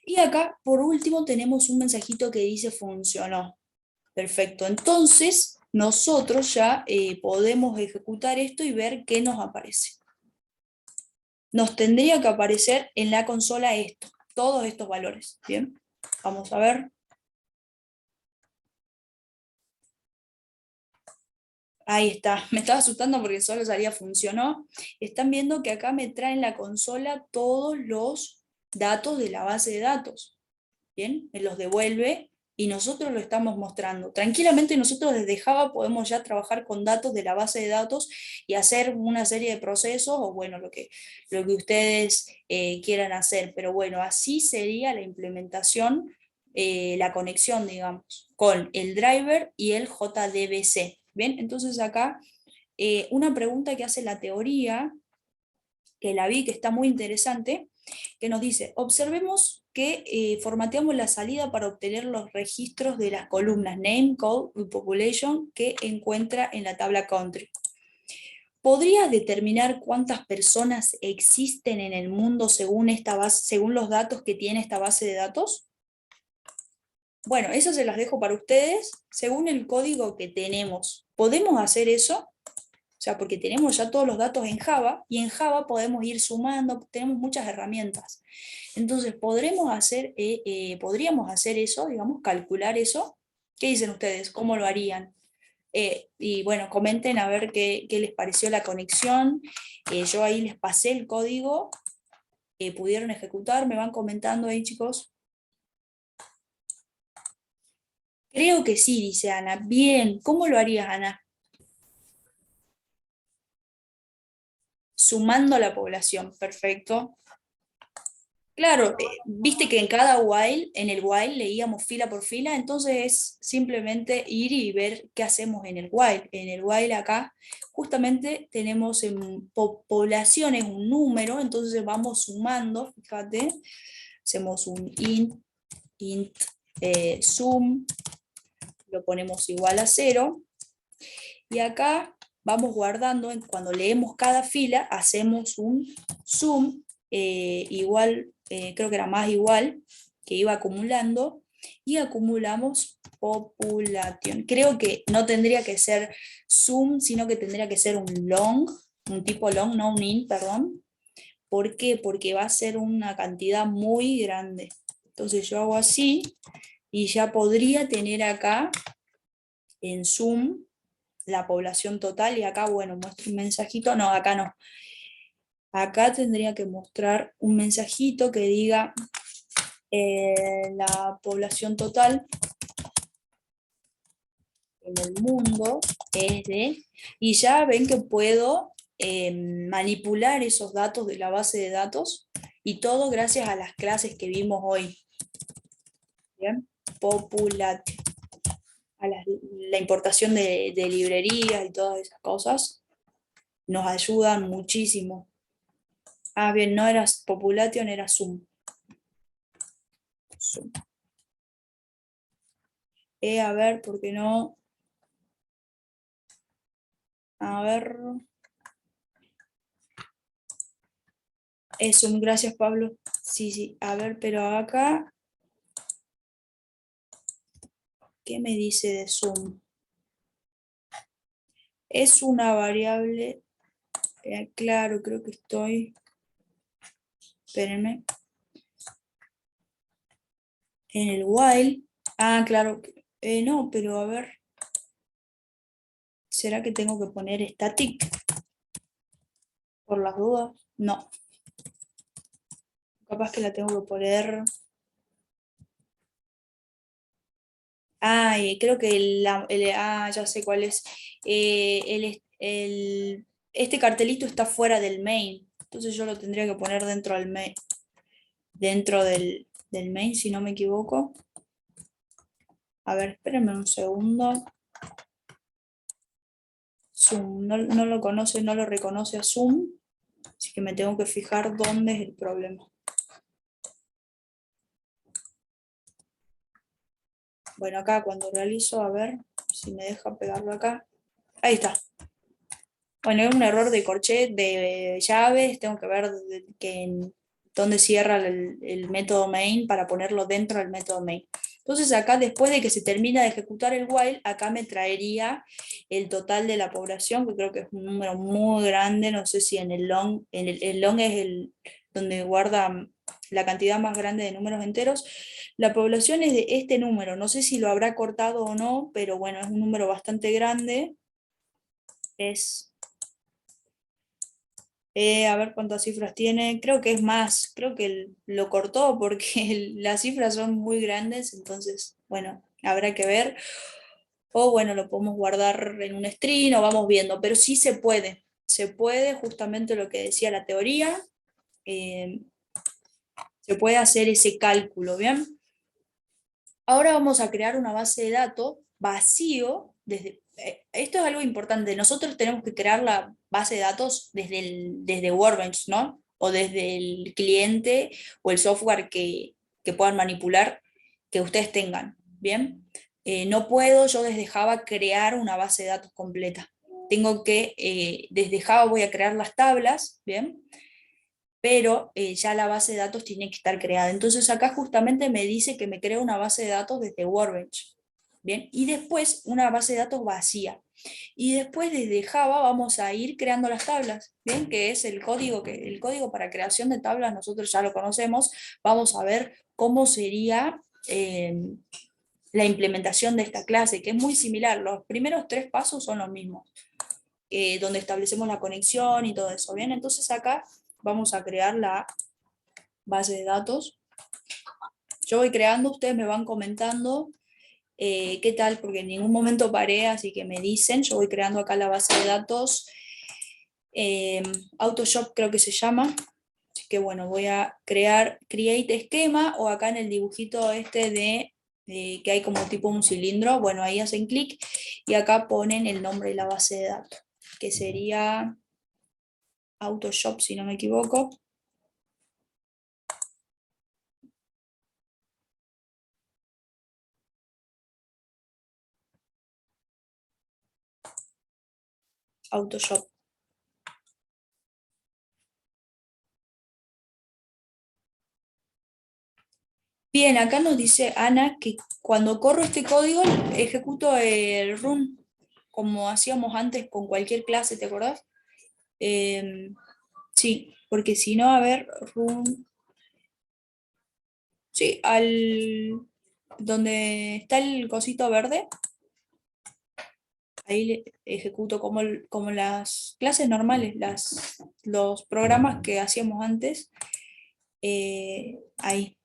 y acá por último tenemos un mensajito que dice funcionó. Perfecto, entonces nosotros ya podemos ejecutar esto y ver qué nos aparece. Nos tendría que aparecer en la consola esto, todos estos valores. Bien, vamos a ver. Ahí está, me estaba asustando porque solo salía funcionó. Están viendo que acá me trae en la consola todos los datos de la base de datos. Bien, me los devuelve y nosotros lo estamos mostrando. Tranquilamente nosotros desde Java podemos ya trabajar con datos de la base de datos y hacer una serie de procesos o bueno, lo que ustedes quieran hacer. Pero bueno, así sería la implementación, la conexión, digamos, con el driver y el JDBC. Bien, entonces acá una pregunta que hace la teoría, que la vi, que está muy interesante, que nos dice, observemos que formateamos la salida para obtener los registros de las columnas name, code y population que encuentra en la tabla country. ¿Podrías determinar cuántas personas existen en el mundo según según los datos que tiene esta base de datos? Bueno, eso se las dejo para ustedes según el código que tenemos. ¿Podemos hacer eso? sea, porque tenemos ya todos los datos en Java, y en Java podemos ir sumando, tenemos muchas herramientas. Entonces, podríamos hacer eso, digamos, calcular eso. ¿Qué dicen ustedes? ¿Cómo lo harían? Y bueno, comenten a ver qué les pareció la conexión. Yo ahí les pasé el código, pudieron ejecutar, me van comentando ahí, chicos. Creo que sí, dice Ana. Bien, ¿cómo lo harías, Ana? Sumando la población, perfecto. Claro, viste que en cada while, en el while leíamos fila por fila, entonces es simplemente ir y ver qué hacemos en el while. En el while acá justamente tenemos en poblaciones un número, entonces vamos sumando, fíjate, hacemos un int sum, lo ponemos igual a 0, y acá vamos guardando, cuando leemos cada fila, hacemos un sum igual, creo que era más igual, que iba acumulando, y acumulamos population. Creo que no tendría que ser sum, sino que tendría que ser un long, un tipo long, no un int, perdón. ¿Por qué? Porque va a ser una cantidad muy grande. Entonces yo hago así, y ya podría tener acá en sum la población total, y acá, bueno, muestro un mensajito, no, acá no. Acá tendría que mostrar un mensajito que diga la población total en el mundo es de, y ya ven que puedo manipular esos datos de la base de datos, y todo gracias a las clases que vimos hoy. ¿Bien? Populate, a la importación de librerías y todas esas cosas, nos ayudan muchísimo. Ah, bien, no era population, era sum. Sum. A ver, ¿por qué no? A ver. Sum, gracias, Pablo. Sí, sí. A ver, pero acá, ¿qué me dice de sum? Es una variable. Claro, creo que estoy. Espérenme. En el while. Ah, claro. No, pero a ver. ¿Será que tengo que poner static? Por las dudas. No. Capaz que la tengo que poner. Ah, creo que ya sé cuál es. Este cartelito está fuera del main. Entonces yo lo tendría que poner dentro del main. Dentro del main, si no me equivoco. A ver, espérenme un segundo. Zoom, no lo conoce, no lo reconoce a Zoom, así que me tengo que fijar dónde es el problema. Bueno, acá cuando realizo, a ver si me deja pegarlo acá. Ahí está. Bueno, es un error de corchet, de llaves, tengo que ver dónde cierra el método main para ponerlo dentro del método main. Entonces acá, después de que se termina de ejecutar el while, acá me traería el total de la población, que creo que es un número muy grande, no sé si en el long, el long es donde guarda la cantidad más grande de números enteros. La población es de este número, no sé si lo habrá cortado o no, pero bueno, es un número bastante grande. A ver cuántas cifras tiene, creo que es más, creo que lo cortó porque las cifras son muy grandes, entonces, bueno, habrá que ver. O bueno, lo podemos guardar en un string o vamos viendo, pero sí se puede justamente lo que decía la teoría, eh, se puede hacer ese cálculo, ¿bien? Ahora vamos a crear una base de datos vacío. Esto es algo importante. Nosotros tenemos que crear la base de datos desde Workbench, ¿no? O desde el cliente o el software que puedan manipular, que ustedes tengan. ¿Bien? No puedo yo desde Java crear una base de datos completa. Tengo que, desde Java voy a crear las tablas, ¿bien? Pero ya la base de datos tiene que estar creada. Entonces acá justamente me dice que me crea una base de datos desde Workbench. Bien, y después una base de datos vacía. Y después desde Java vamos a ir creando las tablas, ¿bien? Que es el código, el código para creación de tablas, nosotros ya lo conocemos. Vamos a ver cómo sería la implementación de esta clase, que es muy similar. Los primeros 3 pasos son los mismos, donde establecemos la conexión y todo eso, ¿bien? Entonces acá vamos a crear la base de datos. Yo voy creando, ustedes me van comentando qué tal, porque en ningún momento paré, así que me dicen, yo voy creando acá la base de datos, Autoshop creo que se llama, así que bueno, voy a crear Create Esquema, o acá en el dibujito este de que hay como tipo un cilindro, bueno, ahí hacen clic y acá ponen el nombre de la base de datos, que sería Autoshop si no me equivoco. Autoshop. Bien, acá nos dice Ana que cuando corro este código ejecuto el run, como hacíamos antes con cualquier clase, ¿te acordás? Sí, porque si no, a ver, run, sí, donde está el cosito verde, ahí ejecuto como, como las clases normales, los programas que hacíamos antes, ahí.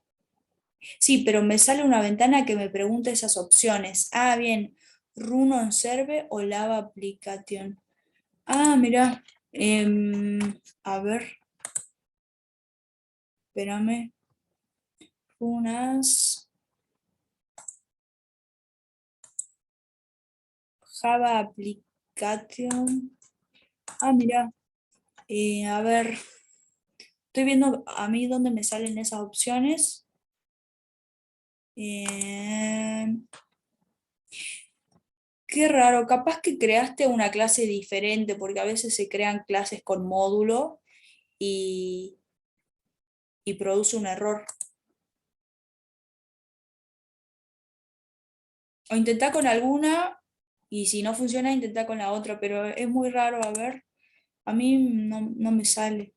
Sí, pero me sale una ventana que me pregunta esas opciones. Ah, bien, Run on Server o Lava Application. Ah, mira, a ver, espérame. Unas Java Application. Ah, mira, a ver, estoy viendo a mí dónde me salen esas opciones. Eh, Qué raro, capaz que creaste una clase diferente, porque a veces se crean clases con módulo y, y produce un error. O intentá con alguna y si no funciona, intentá con la otra, pero es muy raro, a ver, a mí no me sale.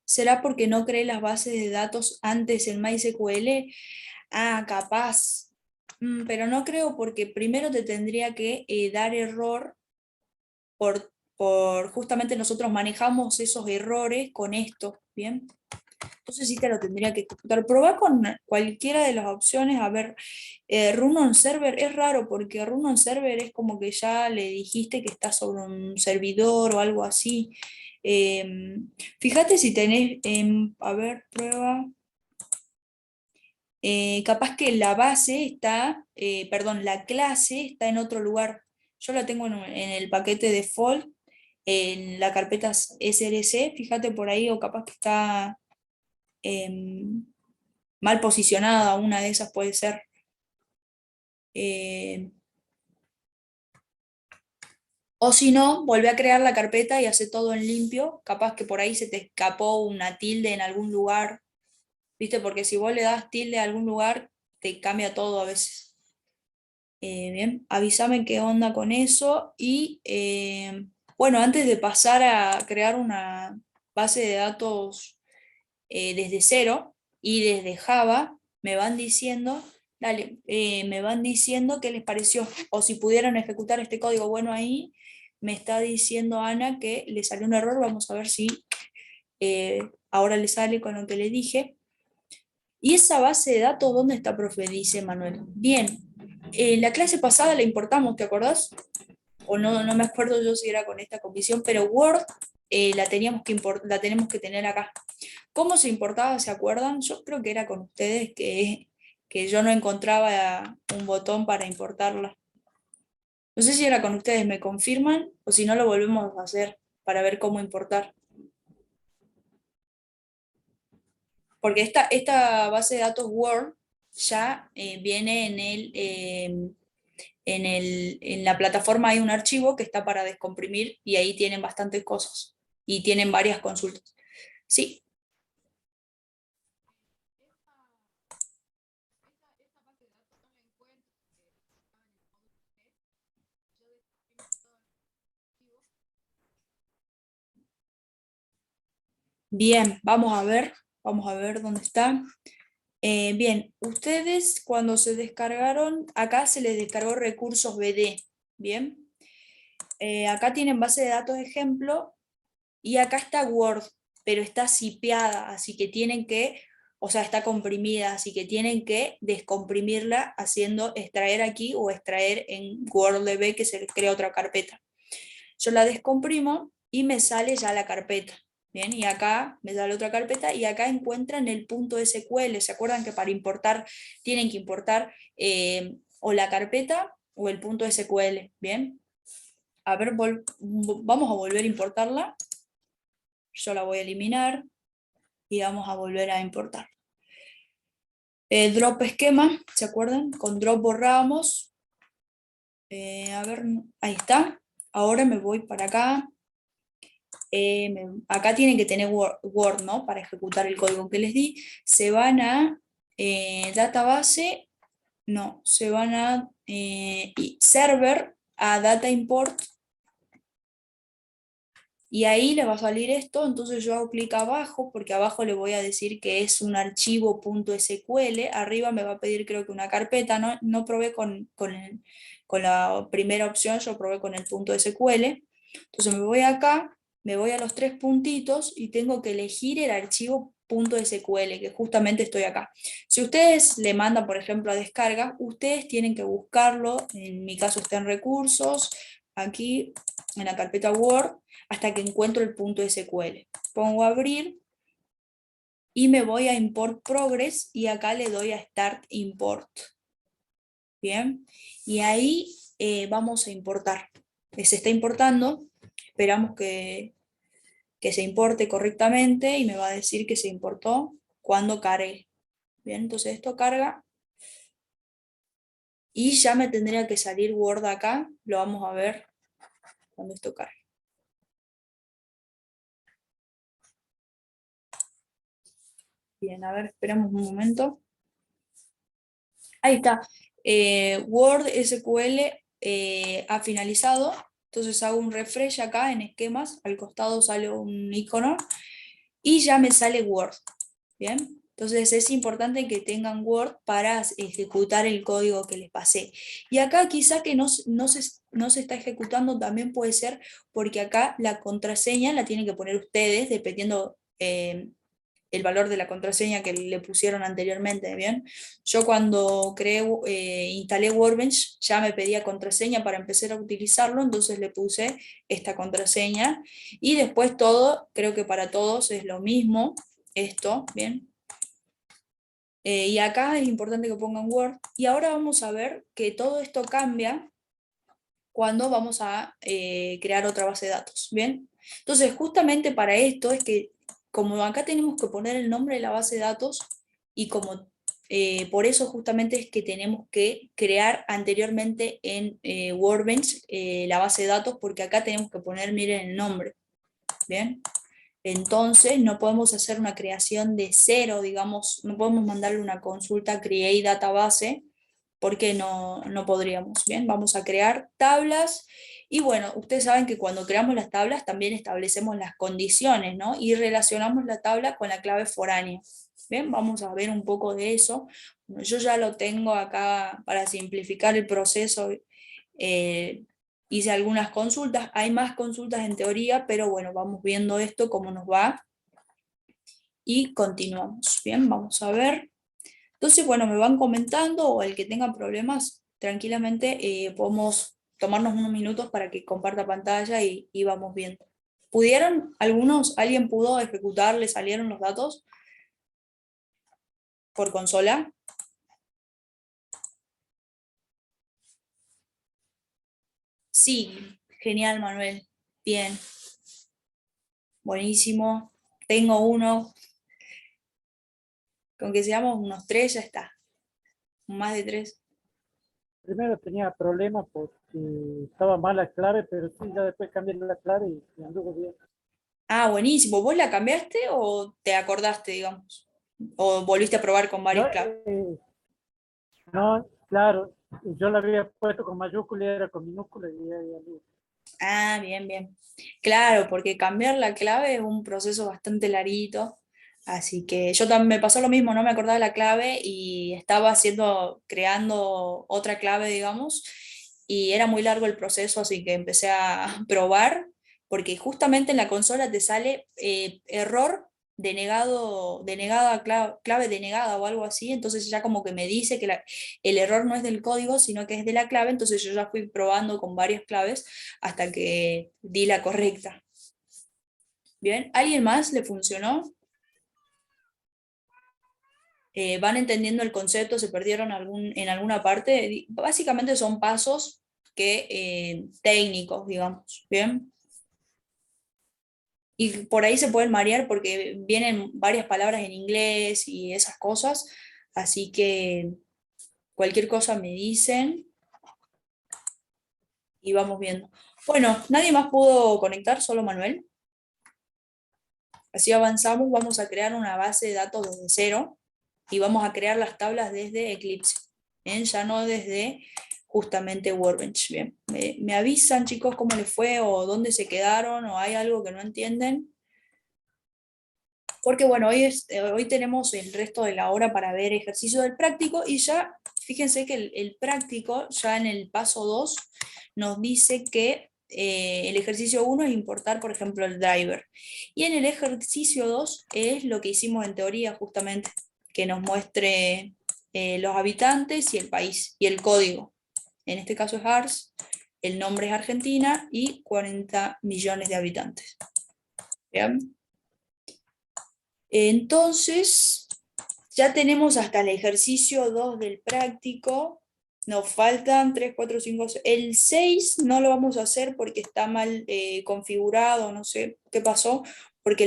¿Será porque no creé las bases de datos antes en MySQL? Ah, capaz. Pero no creo porque primero te tendría que dar error por justamente nosotros manejamos esos errores con esto, ¿bien? Entonces sí te lo tendría que ejecutar. Probá con cualquiera de las opciones. A ver, Run on Server es raro porque Run on Server es como que ya le dijiste que está sobre un servidor o algo así. Fíjate si tenés, a ver, prueba. Capaz que la base está, perdón, la clase está en otro lugar. Yo la tengo en el paquete default, en la carpeta SRC, fíjate por ahí, o capaz que está em, mal posicionada, una de esas puede ser. Eh, o si no, volvé a crear la carpeta y hace todo en limpio, capaz que por ahí se te escapó una tilde en algún lugar, ¿viste? Porque si vos le das tilde a algún lugar, te cambia todo a veces. Bien, avísame qué onda con eso. Y bueno, antes de pasar a crear una base de datos desde cero y desde Java, me van diciendo, dale, me van diciendo qué les pareció o si pudieron ejecutar este código. Bueno, ahí me está diciendo Ana que le salió un error. Vamos a ver si ahora le sale con lo que le dije. ¿Y esa base de datos dónde está, profe? Dice Manuel. Bien, la clase pasada la importamos, ¿te acordás? O no, no me acuerdo yo si era con esta comisión, pero Word la teníamos que la tenemos que tener acá. ¿Cómo se importaba? ¿Se acuerdan? Yo creo que era con ustedes que yo no encontraba un botón para importarla. No sé si era con ustedes, ¿me confirman? O si no, lo volvemos a hacer para ver cómo importar. Porque esta base de datos Word ya viene en la plataforma hay un archivo que está para descomprimir y ahí tienen bastantes cosas y tienen varias consultas. Sí. Bien, vamos a ver dónde está. Bien, ustedes cuando se descargaron, acá se les descargó recursos BD, bien. Acá tienen base de datos ejemplo y acá está Word, pero está zipeada, así que tienen que, o sea, está comprimida, así que tienen que descomprimirla haciendo extraer aquí o extraer en WordDB que se les crea otra carpeta. Yo la descomprimo y me sale ya la carpeta. Bien, y acá me sale otra carpeta y acá encuentran el punto SQL. ¿Se acuerdan que para importar tienen que importar o la carpeta o el punto SQL? Bien, a ver, vamos a volver a importarla. Yo la voy a eliminar y vamos a volver a importar. Drop esquema, ¿se acuerdan? Con drop borramos. A ver, ahí está. Ahora me voy para acá. Acá tienen que tener Word, ¿no? Para ejecutar el código que les di. Se van a database, no, se van a server, a data import, y ahí les va a salir esto. Entonces yo hago clic abajo, porque abajo le voy a decir que es un archivo .sql, arriba me va a pedir creo que una carpeta, no, no probé con la primera opción, yo probé con el .sql. Entonces me voy acá, me voy a los tres puntitos y tengo que elegir el archivo .sql, que justamente estoy acá. Si ustedes le mandan, por ejemplo, a descarga, ustedes tienen que buscarlo, en mi caso está en recursos, aquí en la carpeta Word, hasta que encuentro el .sql. Pongo abrir y me voy a import progress y acá le doy a start import. Bien, y ahí vamos a importar. Se está importando, esperamos que se importe correctamente y me va a decir que se importó cuando cargue. Bien, entonces esto carga y ya me tendría que salir Word acá, lo vamos a ver cuando esto cargue. Bien, a ver, esperemos un momento. Ahí está. Word SQL ha finalizado. Entonces hago un refresh acá en esquemas. Al costado sale un icono y ya me sale Word. Bien. Entonces es importante que tengan Word para ejecutar el código que les pasé. Y acá quizá que no se está ejecutando también puede ser porque acá la contraseña la tienen que poner ustedes dependiendo el valor de la contraseña que le pusieron anteriormente, ¿bien? Yo cuando instalé Workbench ya me pedía contraseña para empezar a utilizarlo, entonces le puse esta contraseña y después todo, creo que para todos es lo mismo, esto, ¿bien? Y acá es importante que pongan Word. Y ahora vamos a ver que todo esto cambia cuando vamos a crear otra base de datos, ¿bien? Entonces, justamente para esto es que, como acá tenemos que poner el nombre de la base de datos, y como por eso justamente es que tenemos que crear anteriormente en Workbench la base de datos, porque acá tenemos que poner, miren, el nombre, ¿bien? Entonces, no podemos hacer una creación de cero, digamos, no podemos mandarle una consulta create database, porque no podríamos. Bien, vamos a crear tablas y bueno, ustedes saben que cuando creamos las tablas también establecemos las condiciones, ¿no? Y relacionamos la tabla con la clave foránea. Bien, vamos a ver un poco de eso. Bueno, yo ya lo tengo acá para simplificar el proceso. eh, Hice algunas consultas, hay más consultas en teoría, pero bueno, vamos viendo esto, cómo nos va y continuamos. Bien, vamos a ver. Entonces, bueno, me van comentando o el que tenga problemas, tranquilamente podemos tomarnos unos minutos para que comparta pantalla y vamos viendo. ¿Pudieron algunos, alguien pudo ejecutar, le salieron los datos por consola? Sí, genial, Manuel. Bien, buenísimo. Tengo uno, con que seamos unos tres ya está, más de tres.
Primero tenía problemas porque estaba mal la clave, pero sí, ya después cambié la clave y me anduvo bien.
Ah, buenísimo. ¿Vos la cambiaste o te acordaste, digamos? ¿O volviste a probar con
No,
varias claves?
no, claro, yo la había puesto con mayúscula y era con minúscula y ahí anduvo.
Ah, bien, bien. Claro, porque cambiar la clave es un proceso bastante larguito. Así que yo también me pasó lo mismo, no me acordaba la clave y estaba creando otra clave, digamos, y era muy largo el proceso, así que empecé a probar, porque justamente en la consola te sale error denegada, clave denegada o algo así, entonces ya como que me dice que el error no es del código, sino que es de la clave, entonces yo ya fui probando con varias claves hasta que di la correcta. Bien, ¿alguien más le funcionó? ¿Van entendiendo el concepto? ¿Se perdieron en alguna parte? Básicamente son pasos técnicos, digamos. Bien. Y por ahí se pueden marear porque vienen varias palabras en inglés y esas cosas. Así que cualquier cosa me dicen y vamos viendo. Bueno, nadie más pudo conectar, solo Manuel. Así avanzamos, vamos a crear una base de datos desde cero y vamos a crear las tablas desde Eclipse, ¿bien? Ya no desde justamente Workbench. Bien, me avisan chicos cómo les fue o dónde se quedaron o hay algo que no entienden. Porque bueno, hoy tenemos el resto de la hora para ver ejercicio del práctico y ya, fíjense que el práctico, ya en el paso 2 nos dice que el ejercicio 1 es importar, por ejemplo, el driver. Y en el ejercicio 2 es lo que hicimos en teoría, justamente, que nos muestre los habitantes y el país y el código. En este caso es ARS, el nombre es Argentina y 40 millones de habitantes. ¿Bien? Entonces, ya tenemos hasta el ejercicio 2 del práctico. Nos faltan 3, 4, 5, 6. El 6 no lo vamos a hacer porque está mal configurado, no sé qué pasó, porque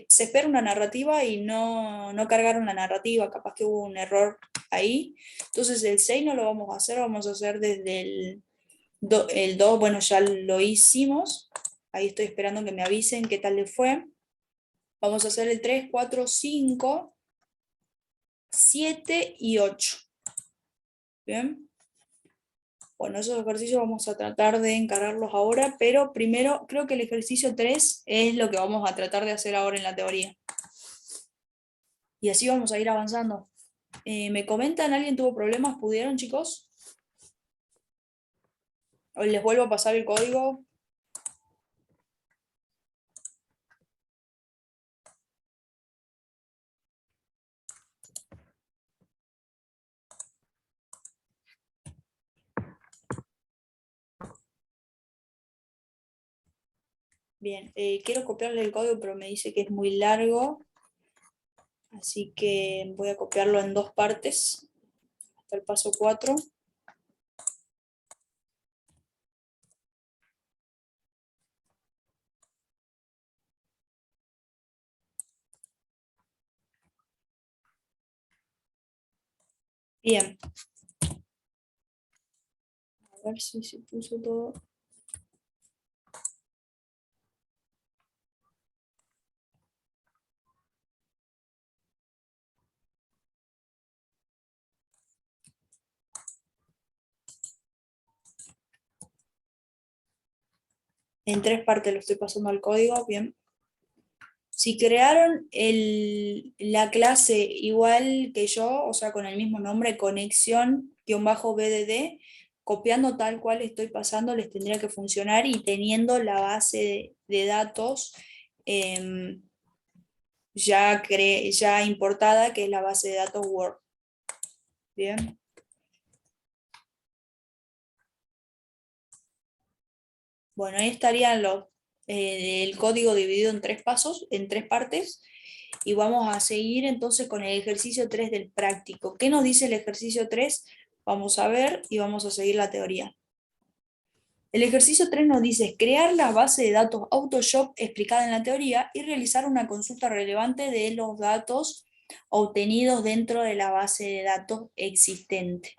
se espera una narrativa y no cargaron la narrativa, capaz que hubo un error ahí. Entonces el 6 no lo vamos a hacer desde el 2, bueno, ya lo hicimos. Ahí estoy esperando que me avisen qué tal le fue. Vamos a hacer el 3, 4, 5, 7 y 8. Bien. Bueno, esos ejercicios vamos a tratar de encararlos ahora, pero primero creo que el ejercicio 3 es lo que vamos a tratar de hacer ahora en la teoría. Y así vamos a ir avanzando. ¿Me comentan? ¿Alguien tuvo problemas? ¿Pudieron, chicos? ¿O les vuelvo a pasar el código? Bien, quiero copiarle el código, pero me dice que es muy largo. Así que voy a copiarlo en dos partes, hasta el paso 4. Bien, a ver si se puso todo. En tres partes lo estoy pasando al código, bien. Si crearon la clase igual que yo, o sea, con el mismo nombre, conexión-bdd, copiando tal cual estoy pasando, les tendría que funcionar y teniendo la base de datos em, ya importada, que es la base de datos Word. Bien. Bueno, ahí estarían el código dividido en tres pasos, en tres partes, y vamos a seguir entonces con el ejercicio 3 del práctico. ¿Qué nos dice el ejercicio 3? Vamos a ver y vamos a seguir la teoría. El ejercicio 3 nos dice crear la base de datos AutoShop explicada en la teoría y realizar una consulta relevante de los datos obtenidos dentro de la base de datos existente.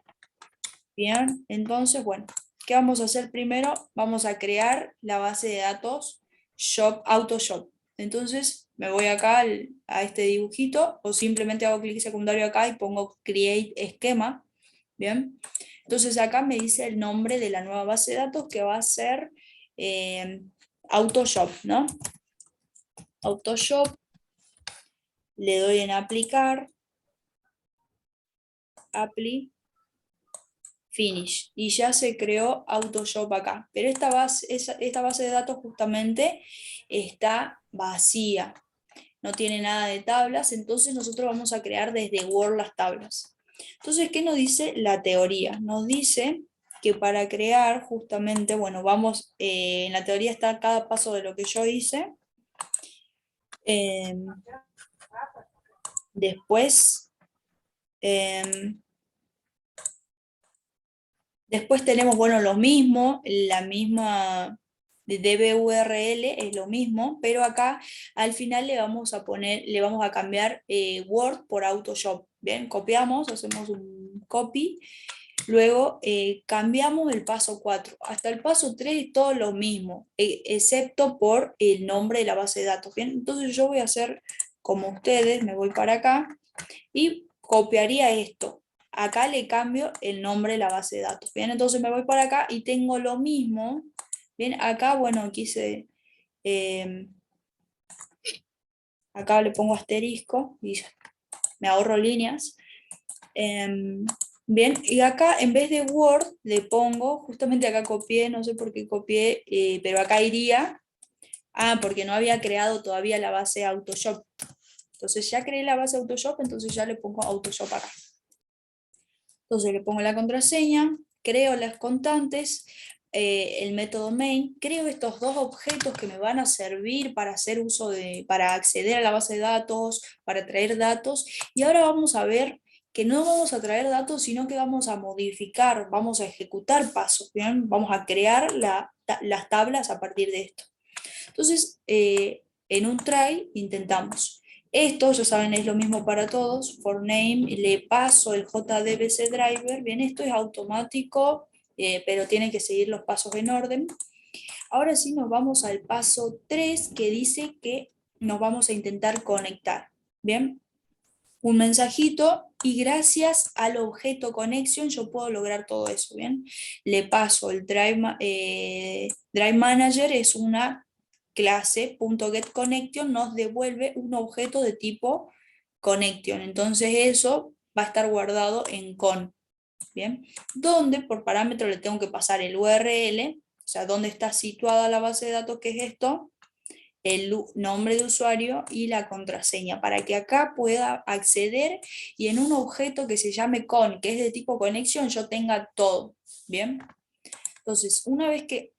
Bien, entonces, bueno, ¿qué vamos a hacer primero? Vamos a crear la base de datos AutoShop. Entonces, me voy acá a este dibujito o simplemente hago clic secundario acá y pongo Create Esquema. Bien, entonces acá me dice el nombre de la nueva base de datos que va a ser AutoShop, ¿no? AutoShop, le doy en aplicar, apply, finish, y ya se creó AutoShop acá. Pero esta base de datos justamente está vacía, no tiene nada de tablas, entonces nosotros vamos a crear desde Word las tablas. Entonces, ¿qué nos dice la teoría? Nos dice que para crear justamente, bueno, vamos, en la teoría está cada paso de lo que yo hice. Después, después tenemos, bueno, lo mismo, la misma de DBURL es lo mismo, pero acá al final le vamos a poner, le vamos a cambiar Word por AutoShop. Bien, copiamos, hacemos un copy, luego cambiamos el paso 4. Hasta el paso 3 es todo lo mismo, excepto por el nombre de la base de datos. Bien, entonces yo voy a hacer como ustedes, me voy para acá y copiaría esto. Acá le cambio el nombre de la base de datos. Bien, entonces me voy para acá y tengo lo mismo. Bien, acá, bueno, quise, acá le pongo asterisco y me ahorro líneas. Bien, y acá en vez de Word le pongo, justamente acá copié, no sé por qué copié, pero acá iría, porque no había creado todavía la base AutoShop. Entonces ya creé la base AutoShop, entonces ya le pongo AutoShop acá. Entonces le pongo la contraseña, creo las constantes, el método main, creo estos dos objetos que me van a servir para hacer uso para acceder a la base de datos, para traer datos, y ahora vamos a ver que no vamos a traer datos, sino que vamos a modificar, vamos a ejecutar pasos, ¿bien? Vamos a crear las tablas a partir de esto. Entonces, en un try intentamos. Esto, ya saben, es lo mismo para todos. For name, le paso el JDBC driver. Bien, esto es automático, pero tienen que seguir los pasos en orden. Ahora sí nos vamos al paso 3, que dice que nos vamos a intentar conectar. Bien, un mensajito y gracias al objeto connection yo puedo lograr todo eso. Bien, le paso el Drive Manager, es una clase .getConnection, nos devuelve un objeto de tipo connection. Entonces eso va a estar guardado en con. Bien, donde por parámetro le tengo que pasar el URL, o sea, dónde está situada la base de datos, que es esto, el nombre de usuario y la contraseña, para que acá pueda acceder y en un objeto que se llame con, que es de tipo conexión, yo tenga todo. Bien, entonces una vez que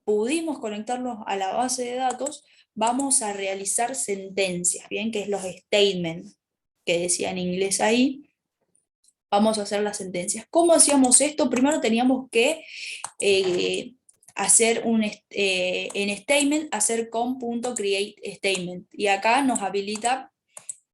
pudimos conectarnos a la base de datos, vamos a realizar sentencias, bien, que es los statements que decía en inglés ahí. Vamos a hacer las sentencias. ¿Cómo hacíamos esto? Primero teníamos que hacer en statement, hacer con.createStatement. Y acá nos habilita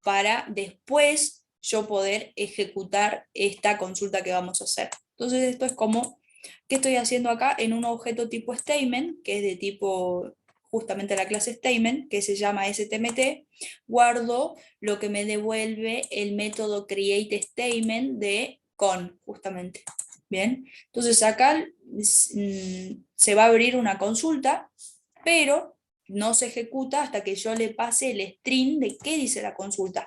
para después yo poder ejecutar esta consulta que vamos a hacer. Entonces esto es como, ¿qué estoy haciendo acá? En un objeto tipo statement, que es de tipo justamente la clase statement, que se llama STMT, guardo lo que me devuelve el método createStatement de con, justamente. Bien, entonces acá se va a abrir una consulta, pero no se ejecuta hasta que yo le pase el string de qué dice la consulta.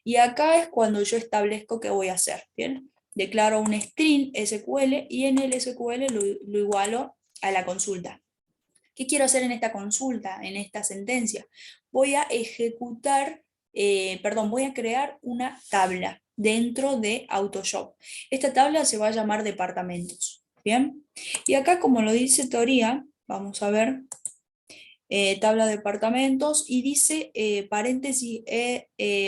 Y acá es cuando yo establezco qué voy a hacer. ¿Bien? Declaro un string SQL y en el SQL lo igualo a la consulta. ¿Qué quiero hacer en esta consulta, en esta sentencia? Voy a ejecutar, voy a crear una tabla dentro de AutoShop. Esta tabla se va a llamar departamentos. ¿Bien? Y acá, como lo dice teoría, vamos a ver, tabla de departamentos, y dice paréntesis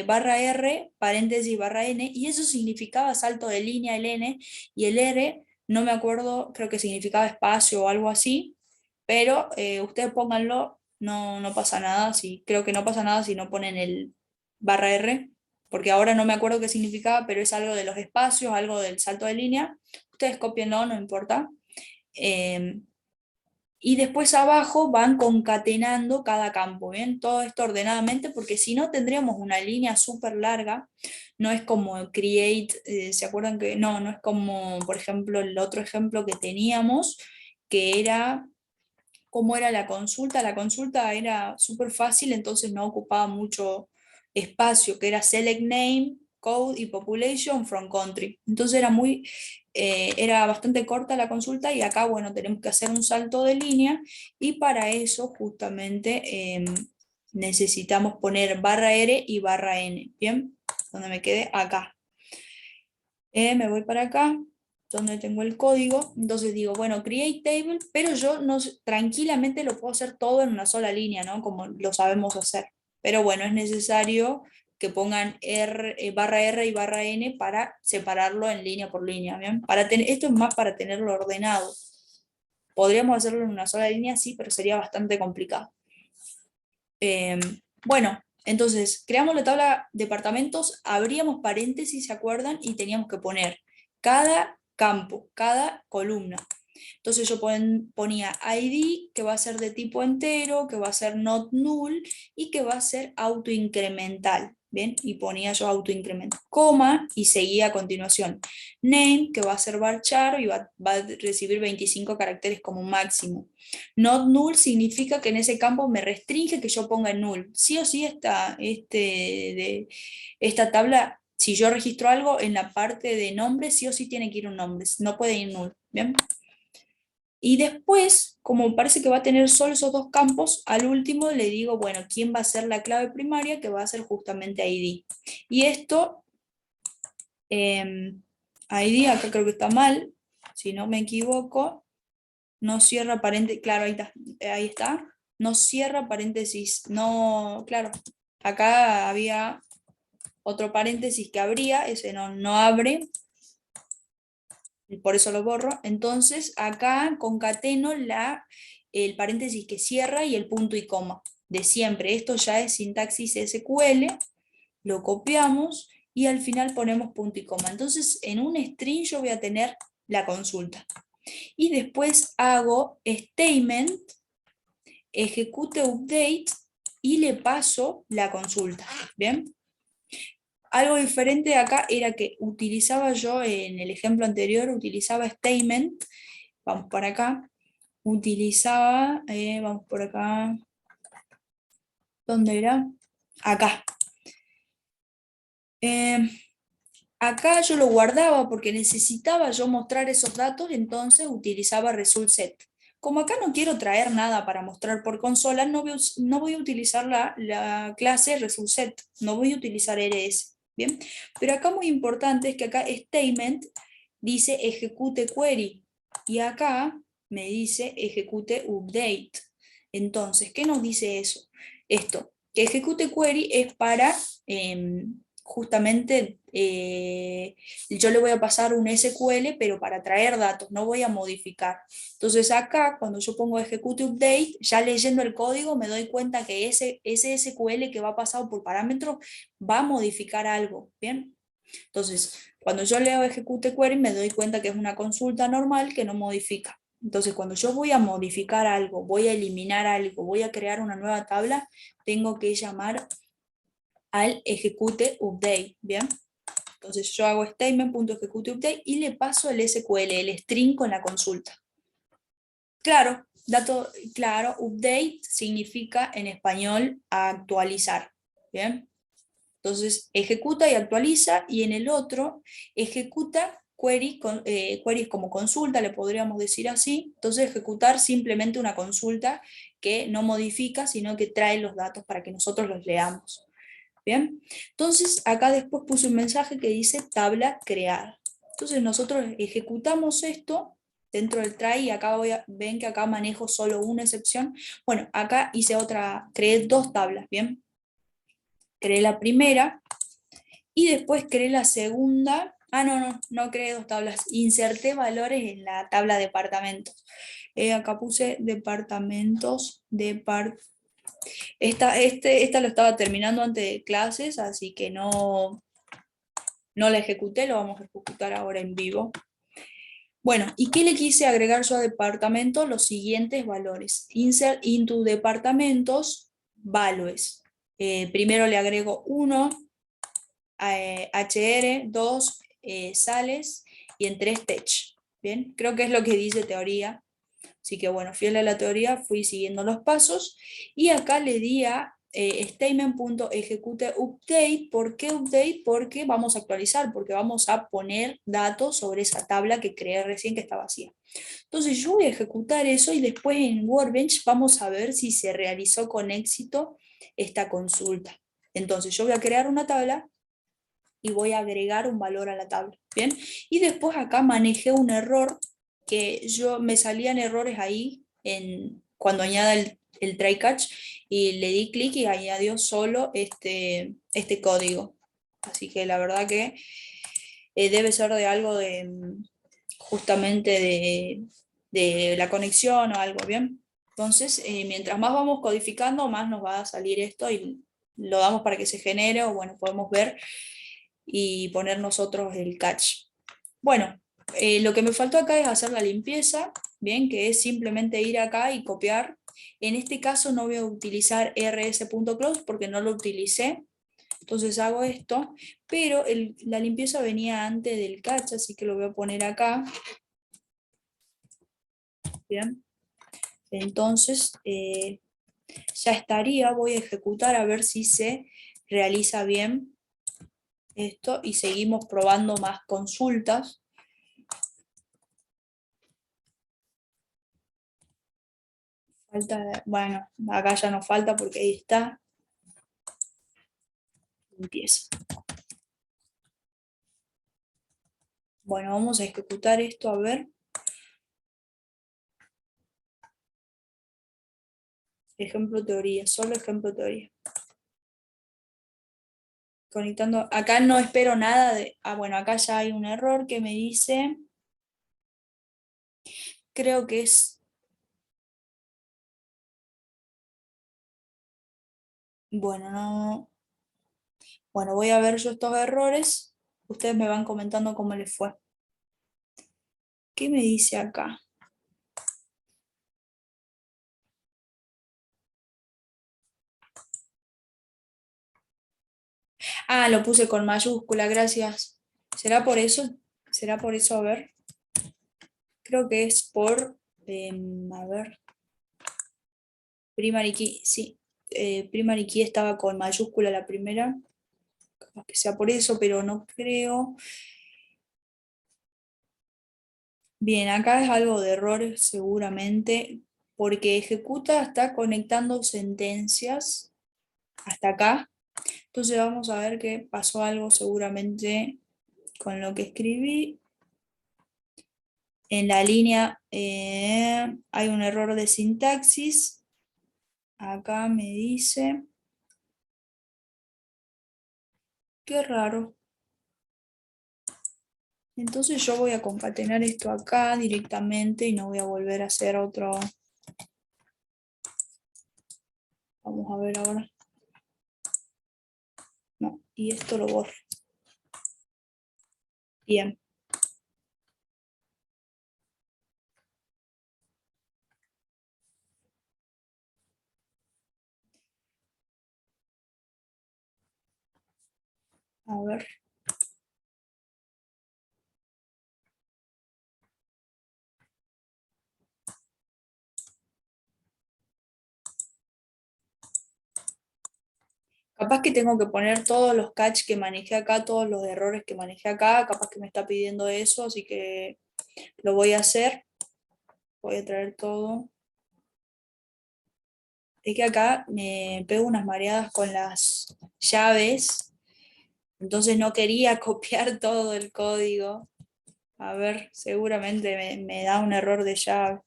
barra R, paréntesis barra N, y eso significaba salto de línea el N, y el R, no me acuerdo, creo que significaba espacio o algo así, pero ustedes pónganlo, no pasa nada, creo que no pasa nada si no ponen el barra R, porque ahora no me acuerdo qué significaba, pero es algo de los espacios, algo del salto de línea, ustedes copienlo, no importa. Y después abajo van concatenando cada campo, ¿bien? Todo esto ordenadamente, porque si no tendríamos una línea súper larga, no es como create, ¿se acuerdan que? No es como, por ejemplo, el otro ejemplo que teníamos, que era cómo era la consulta. La consulta era súper fácil, entonces no ocupaba mucho espacio, que era select name, code y population from country. Entonces era bastante corta la consulta y acá, bueno, tenemos que hacer un salto de línea y para eso justamente necesitamos poner barra R y barra N, ¿bien? Donde me quede acá. Me voy para acá, donde tengo el código, entonces digo, bueno, create table, pero yo no, tranquilamente lo puedo hacer todo en una sola línea, ¿no? Como lo sabemos hacer. Pero bueno, es necesario que pongan barra R y barra N para separarlo en línea por línea, ¿bien? Esto es más para tenerlo ordenado. Podríamos hacerlo en una sola línea, sí, pero sería bastante complicado. Eh, bueno, entonces creamos la tabla departamentos, abríamos paréntesis, ¿se acuerdan? Y teníamos que poner cada campo, cada columna. Entonces yo ponía ID, que va a ser de tipo entero, que va a ser not null y que va a ser autoincremental. ¿Bien? Y ponía yo autoincremento, coma, y seguía a continuación. Name, que va a ser varchar y va a recibir 25 caracteres como máximo. Not null significa que en ese campo me restringe que yo ponga null. Sí o sí esta tabla, si yo registro algo en la parte de nombre, sí o sí tiene que ir un nombre, no puede ir null. ¿Bien? Y después, como parece que va a tener solo esos dos campos, al último le digo, bueno, ¿quién va a ser la clave primaria? Que va a ser justamente ID. Y esto, ID, acá creo que está mal, si no me equivoco, no cierra paréntesis, claro, ahí está, no cierra paréntesis, no, claro, acá había otro paréntesis que abría, ese no abre, y por eso lo borro. Entonces acá concateno el paréntesis que cierra y el punto y coma de siempre. Esto ya es sintaxis SQL, lo copiamos y al final ponemos punto y coma. Entonces en un string yo voy a tener la consulta. Y después hago statement, ejecute update y le paso la consulta. ¿Bien? Algo diferente de acá era que utilizaba yo, en el ejemplo anterior, utilizaba statement, vamos para acá, vamos por acá, ¿dónde era? Acá. Eh, Acá yo lo guardaba porque necesitaba yo mostrar esos datos, entonces utilizaba result set. Como acá no quiero traer nada para mostrar por consola, no voy a utilizar la clase result set, no voy a utilizar RS. ¿Bien? Pero acá muy importante es que acá statement dice ejecute query y acá me dice ejecute update. Entonces, ¿qué nos dice eso? Esto, que ejecute query es para justamente yo le voy a pasar un SQL, pero para traer datos, no voy a modificar. Entonces acá, cuando yo pongo ejecute update, ya leyendo el código me doy cuenta que ese SQL que va pasado por parámetros va a modificar algo, ¿bien? Entonces, cuando yo leo ejecute query me doy cuenta que es una consulta normal que no modifica. Entonces, cuando yo voy a modificar algo, voy a eliminar algo, voy a crear una nueva tabla, tengo que llamar al ejecute update, ¿bien? Entonces yo hago statement.executeUpdate y le paso el SQL, el string con la consulta. Claro, claro, update significa en español actualizar, ¿bien? Entonces ejecuta y actualiza y en el otro ejecuta queries como consulta, le podríamos decir así. Entonces ejecutar simplemente una consulta que no modifica, sino que trae los datos para que nosotros los leamos. ¿Bien? Entonces, acá después puse un mensaje que dice tabla creada. Entonces, nosotros ejecutamos esto dentro del try y acá ven que acá manejo solo una excepción. Bueno, acá creé dos tablas, ¿bien? Creé la primera y después creé la segunda. Ah, no creé dos tablas. Inserté valores en la tabla departamentos. Acá puse departamentos, esta lo estaba terminando antes de clases, así que no la ejecuté, lo vamos a ejecutar ahora en vivo. Bueno, ¿y qué le quise agregar yo a departamento? Los siguientes valores. Insert into departamentos, values. Primero le agrego 1, HR, 2, sales y en 3 tech. Bien, creo que es lo que dice teoría. Así que bueno, fiel a la teoría, fui siguiendo los pasos y acá le di a statement.execute update. ¿Por qué update? Porque vamos a actualizar, porque vamos a poner datos sobre esa tabla que creé recién que está vacía. Entonces yo voy a ejecutar eso y después en Workbench vamos a ver si se realizó con éxito esta consulta. Entonces yo voy a crear una tabla y voy a agregar un valor a la tabla, ¿bien? Y después acá manejé un error que me salían errores ahí cuando añada el try catch y le di clic y añadió solo este código. Así que la verdad que debe ser de algo de justamente de la conexión o algo, ¿bien? Entonces, mientras más vamos codificando, más nos va a salir esto y lo damos para que se genere o bueno, podemos ver y poner nosotros el catch. Bueno, lo que me faltó acá es hacer la limpieza, bien, que es simplemente ir acá y copiar. En este caso no voy a utilizar rs.close porque no lo utilicé, entonces hago esto, pero la limpieza venía antes del catch, así que lo voy a poner acá. Bien, entonces ya estaría, voy a ejecutar a ver si se realiza bien esto y seguimos probando más consultas. Falta, bueno, acá ya no falta porque ahí está. Empieza. Bueno, vamos a ejecutar esto a ver. Ejemplo teoría, solo ejemplo teoría. Conectando, acá no espero nada de, bueno, acá ya hay un error que me dice, creo que es, bueno, no, bueno, voy a ver yo estos errores, ustedes me van comentando cómo les fue. ¿Qué me dice acá? Ah, lo puse con mayúscula, gracias. ¿Será por eso? ¿Será por eso? A ver. Creo que es por, a ver, primary key, sí. Primary key estaba con mayúscula la primera. Capaz que sea por eso, pero no creo. Bien, acá es algo de errores seguramente, porque ejecuta está conectando sentencias hasta acá. Entonces vamos a ver que pasó algo seguramente con lo que escribí. En la línea hay un error de sintaxis. Acá me dice, qué raro. Entonces yo voy a concatenar esto acá directamente y no voy a volver a hacer otro. Vamos a ver ahora. No, y esto lo borro. Bien. A ver. Capaz que tengo que poner todos los catch que manejé acá, todos los errores que manejé acá, capaz que me está pidiendo eso, así que lo voy a hacer. Voy a traer todo. Es que acá me pego unas mareadas con las llaves, entonces no quería copiar todo el código. A ver, seguramente me da un error de llave.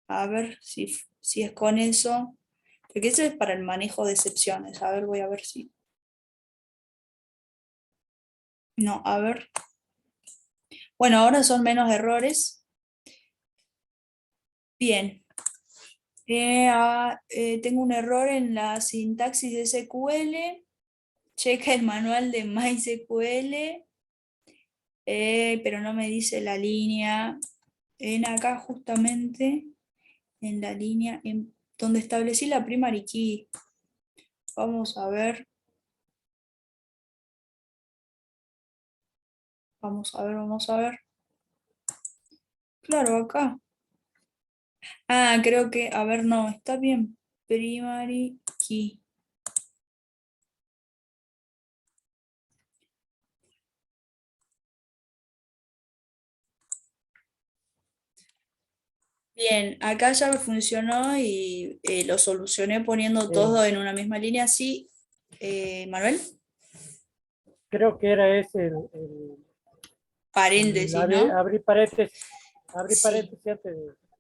A ver si es con eso. Porque eso es para el manejo de excepciones. A ver, voy a ver si. No, a ver. Bueno, ahora son menos errores. Bien. Tengo un error en la sintaxis de SQL. Checa el manual de MySQL. Pero no me dice la línea. En acá justamente, en la línea donde establecí la primary key. Vamos a ver. Vamos a ver, vamos a ver. Claro, acá. Ah, creo que, a ver, no, está bien. Primary key. Bien, acá ya me funcionó y lo solucioné poniendo todo en una misma línea. Sí, Manuel,
Creo que era ese
paréntesis, ¿no?
abrir
Sí,
paréntesis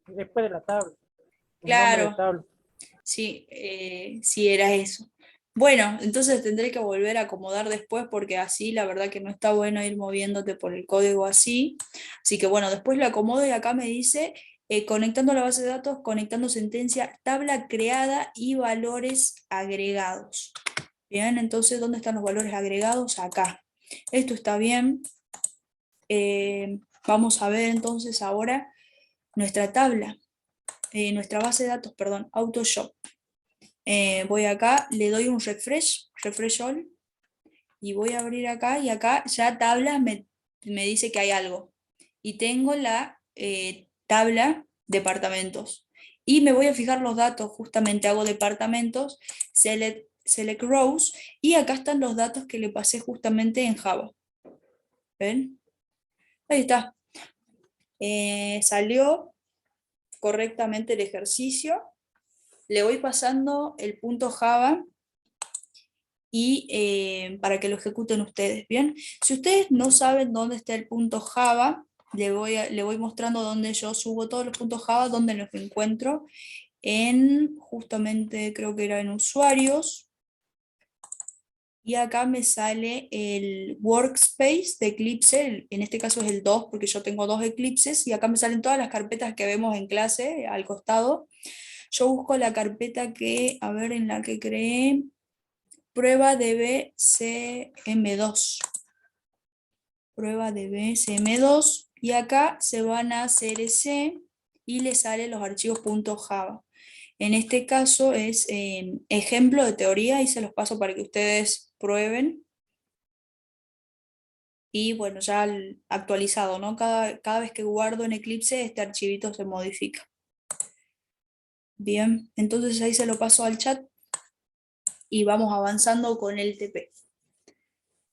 después de la tabla, un nombre de
claro,
tabla.
sí, sí era eso. Bueno, entonces tendré que volver a acomodar después porque así la verdad que no está bueno ir moviéndote por el código así. Así que bueno, después lo acomodo y acá me dice conectando la base de datos, conectando sentencia, tabla creada y valores agregados. Bien, entonces, ¿dónde están los valores agregados? Acá. Esto está bien. Vamos a ver entonces ahora nuestra tabla, nuestra base de datos, perdón, AutoShop. Voy acá, le doy un refresh all, y voy a abrir acá y acá ya tabla me dice que hay algo. Y tengo la tabla departamentos. Y me voy a fijar los datos, justamente hago departamentos, select rows, y acá están los datos que le pasé justamente en Java. ¿Ven? Ahí está. Salió correctamente el ejercicio. Le voy pasando el punto Java y para que lo ejecuten ustedes. Bien, si ustedes no saben dónde está el punto Java, le voy mostrando dónde yo subo todos los puntos Java, dónde los encuentro. En justamente creo que era en usuarios. Y acá me sale el workspace de Eclipse, en este caso es el 2 porque yo tengo dos Eclipses, y acá me salen todas las carpetas que vemos en clase al costado. Yo busco la carpeta que, a ver, en la que creé, prueba de BCM2. Prueba de BCM2, y acá se van a CRC y le salen los archivos .java. En este caso es ejemplo de teoría y se los paso para que ustedes prueben. Y bueno, ya actualizado, ¿no? Cada vez que guardo en Eclipse, este archivito se modifica. Bien, entonces ahí se lo paso al chat y vamos avanzando con el TP.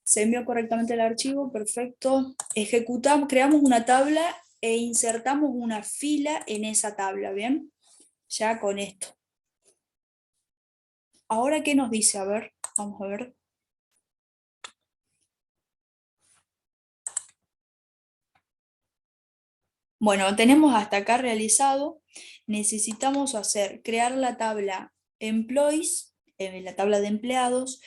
Se envió correctamente el archivo, perfecto. Ejecutamos, creamos una tabla e insertamos una fila en esa tabla, ¿bien? Ya con esto. Ahora, ¿qué nos dice? A ver, vamos a ver. Bueno, tenemos hasta acá realizado. Necesitamos crear la tabla employees, la tabla de empleados,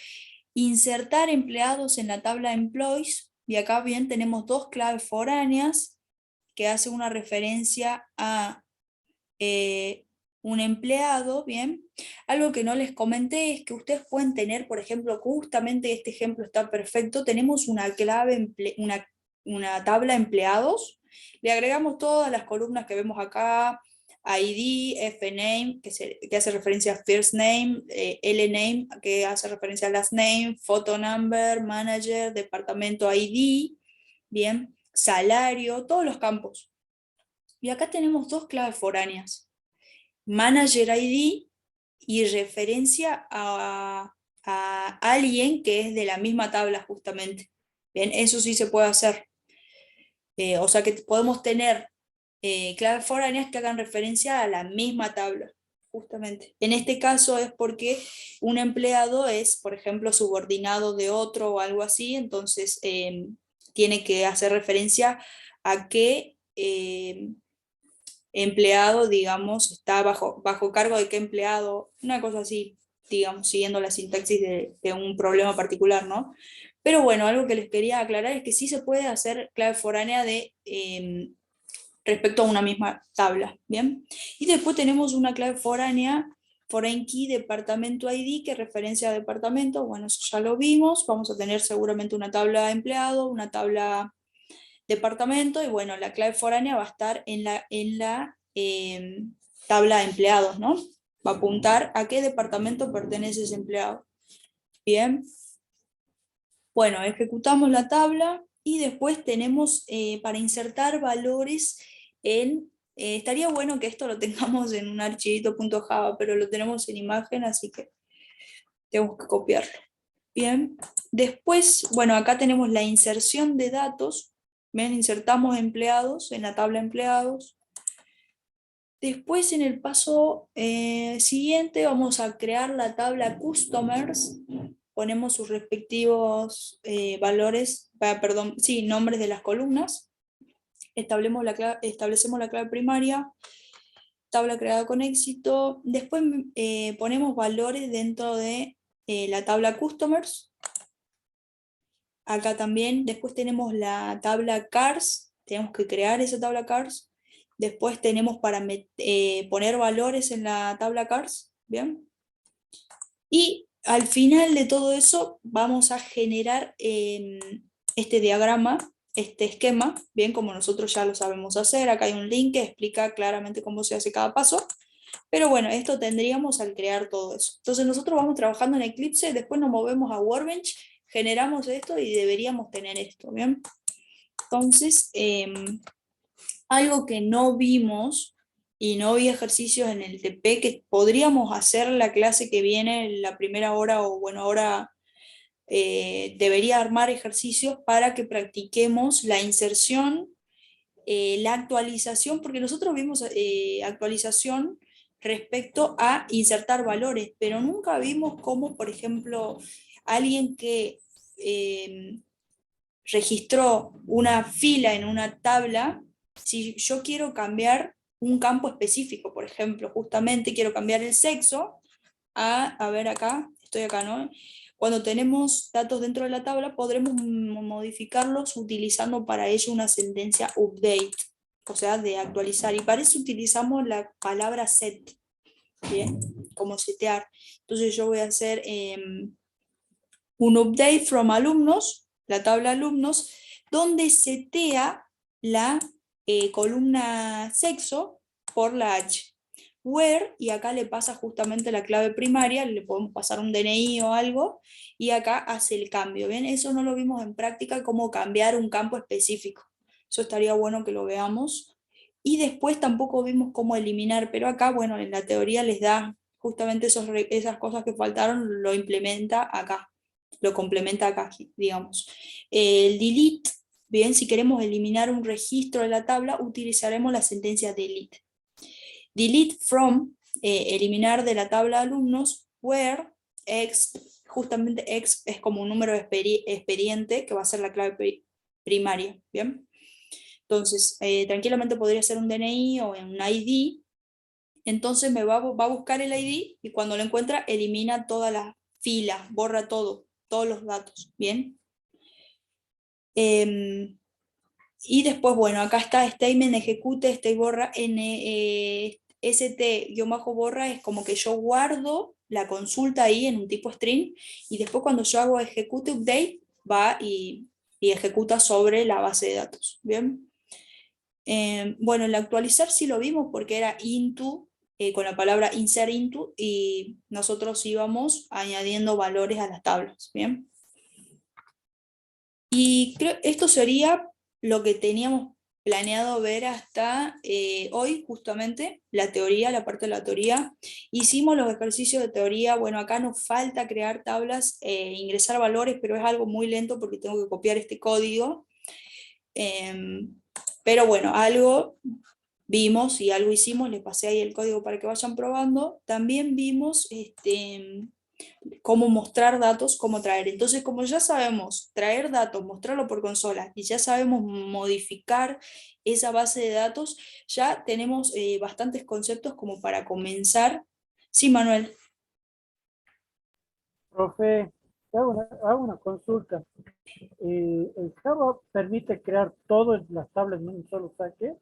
insertar empleados en la tabla employees, y acá bien tenemos dos claves foráneas que hacen una referencia a eh, un empleado, bien. Algo que no les comenté es que ustedes pueden tener, por ejemplo, justamente este ejemplo está perfecto, tenemos una una tabla empleados, le agregamos todas las columnas que vemos acá, ID, FName, que hace referencia a first name, LName, que hace referencia a last name, photo number, manager, departamento ID, bien, salario, todos los campos. Y acá tenemos dos claves foráneas, Manager ID y referencia a alguien que es de la misma tabla justamente. Bien, eso sí se puede hacer. O sea que podemos tener claves foráneas que hagan referencia a la misma tabla, justamente. En este caso es porque un empleado es, por ejemplo, subordinado de otro o algo así, entonces tiene que hacer referencia a qué empleado, digamos, está bajo cargo de qué empleado, una cosa así, digamos, siguiendo la sintaxis de un problema particular, ¿no? Pero bueno, algo que les quería aclarar es que sí se puede hacer clave foránea respecto a una misma tabla, ¿bien? Y después tenemos una clave foránea, foreign key, departamento ID, que referencia a departamento, bueno, eso ya lo vimos, vamos a tener seguramente una tabla empleado, una tabla departamento, y bueno, la clave foránea va a estar en la tabla de empleados, ¿no? Va a apuntar a qué departamento pertenece ese empleado. Bien, bueno, ejecutamos la tabla y después tenemos para insertar valores en Estaría bueno que esto lo tengamos en un archivito .java, pero lo tenemos en imagen, así que tenemos que copiarlo. Bien, después, bueno, acá tenemos la inserción de datos. Bien, insertamos empleados en la tabla empleados. Después, en el paso siguiente, vamos a crear la tabla customers. Ponemos sus respectivos valores, perdón, sí, nombres de las columnas. Establecemos la clave primaria, tabla creada con éxito. Después ponemos valores dentro de la tabla customers. Acá también, después tenemos la tabla cars, tenemos que crear esa tabla cars. Después tenemos para poner valores en la tabla cars, ¿bien? Y al final de todo eso vamos a generar este diagrama, este esquema, bien, como nosotros ya lo sabemos hacer. Acá hay un link que explica claramente cómo se hace cada paso. Pero bueno, esto tendríamos al crear todo eso. Entonces nosotros vamos trabajando en Eclipse, después nos movemos a Workbench, generamos esto y deberíamos tener esto, ¿bien? Entonces, algo que no vimos y no vi ejercicios en el TP que podríamos hacer la clase que viene, en la primera hora, o bueno, ahora debería armar ejercicios para que practiquemos la inserción, la actualización, porque nosotros vimos actualización respecto a insertar valores, pero nunca vimos cómo, por ejemplo, alguien que registró una fila en una tabla, si yo quiero cambiar un campo específico, por ejemplo, justamente quiero cambiar el sexo, a ver acá, estoy acá, ¿no? Cuando tenemos datos dentro de la tabla, podremos modificarlos utilizando para ello una sentencia update, o sea, de actualizar. Y para eso utilizamos la palabra set, ¿bien? Como setear. Entonces yo voy a hacer un update from alumnos, la tabla alumnos, donde setea la columna sexo por la H. Where, y acá le pasa justamente la clave primaria, le podemos pasar un DNI o algo, y acá hace el cambio, ¿bien? Eso no lo vimos en práctica, cómo cambiar un campo específico. Eso estaría bueno que lo veamos. Y después tampoco vimos cómo eliminar, pero acá, bueno, en la teoría les da justamente esas cosas que faltaron, lo implementa acá, lo complementa acá, digamos. El delete, bien, si queremos eliminar un registro de la tabla, utilizaremos la sentencia delete. Delete from, eliminar de la tabla de alumnos, where x, justamente x es como un número expediente que va a ser la clave primaria, ¿bien? Entonces, tranquilamente podría ser un DNI o un ID, entonces va a buscar el ID y cuando lo encuentra elimina todas las filas, borra todo, todos los datos, ¿bien? Y después, bueno, acá está statement ejecute, state borra, st-borra es como que yo guardo la consulta ahí en un tipo string y después cuando yo hago ejecute update va y ejecuta sobre la base de datos, ¿bien? Bueno, el actualizar sí lo vimos porque era into, con la palabra insert into, y nosotros íbamos añadiendo valores a las tablas, ¿bien? Y creo esto sería lo que teníamos planeado ver hasta hoy, justamente, la teoría, la parte de la teoría. Hicimos los ejercicios de teoría, bueno, acá nos falta crear tablas, ingresar valores, pero es algo muy lento porque tengo que copiar este código. Pero bueno, algo vimos y algo hicimos, les pasé ahí el código para que vayan probando. También vimos cómo mostrar datos, cómo traer. Entonces, como ya sabemos traer datos, mostrarlo por consola y ya sabemos modificar esa base de datos, ya tenemos bastantes conceptos como para comenzar. Sí, Manuel.
Profe, hago una consulta. ¿El Java permite crear todo en las tablas en un solo saque?